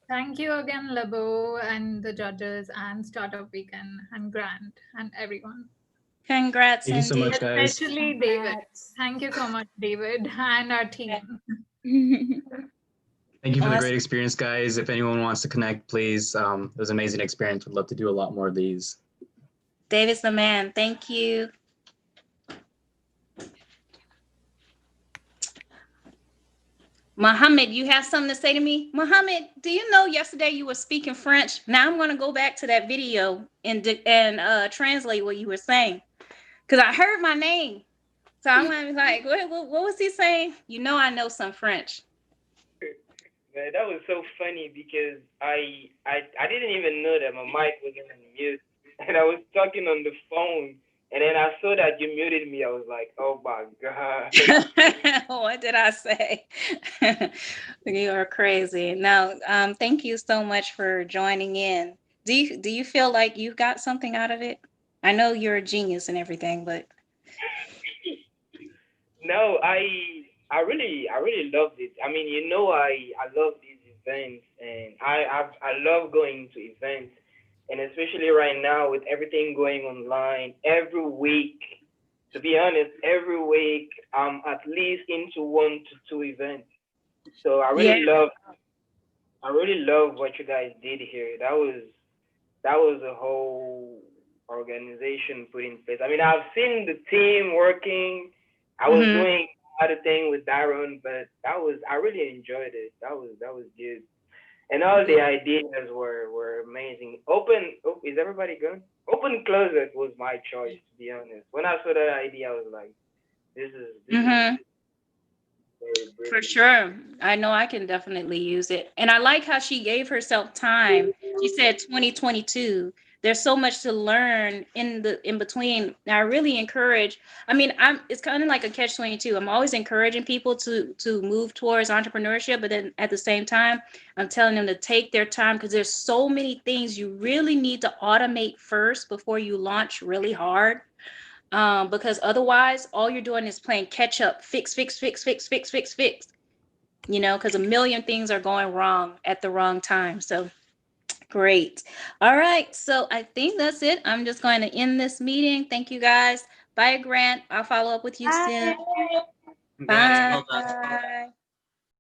Thank you again, Labeaud and the judges and Startup Weekend and Grant and everyone.
Congrats,
Thank you so much,
indeed.
guys.
Especially David. Thank you so much, David, and our team.
Thank you for the
Awesome.
great experience, guys. If anyone wants to connect, please. It was an amazing experience. Would love to do a lot more of these.
David's the man. Thank you. Mohammed, you have something to say to me? Mohammed, do you know yesterday you were speaking French? Now I'm going to go back to that video and translate what you were saying. Because I heard my name. So I'm gonna be like, what was he saying? You know I know some French.
Man, that was so funny because I didn't even know that my mic was on mute. And I was talking on the phone. And then I saw that you muted me. I was like, oh my God.
What did I say? You are crazy. No, thank you so much for joining in. Do you feel like you got something out of it? I know you're a genius and everything, but
No, I really loved it. I mean, you know, I love these events, and I love going to events, and especially right now with everything going online, every week. To be honest, every week I'm at least into 1 to 2 events. So I really love what you guys did here. That was a whole organization put in place. I mean, I've seen the team working. I was doing other thing with Darren, but I really enjoyed it. That was good. And all the ideas were amazing. Is everybody good? Open closet was my choice, to be honest. When I saw that idea, I was like, this is very
for sure. I know I can definitely use it. And I like how she gave herself time. She said 2022. There's so much to learn in between. And I really encourage, I mean, it's kind of like a catch-22. I'm always encouraging people to move towards entrepreneurship, but then at the same time, I'm telling them to take their time because there's so many things you really need to automate first before you launch really hard. Because otherwise all you're doing is playing catch up, fix, you know, because a million things are going wrong at the wrong time. So great. All right. So I think that's it. I'm just going to end this meeting. Thank you guys. Bye, Grant. I'll follow up with you soon.
Congrats, well done.
Bye.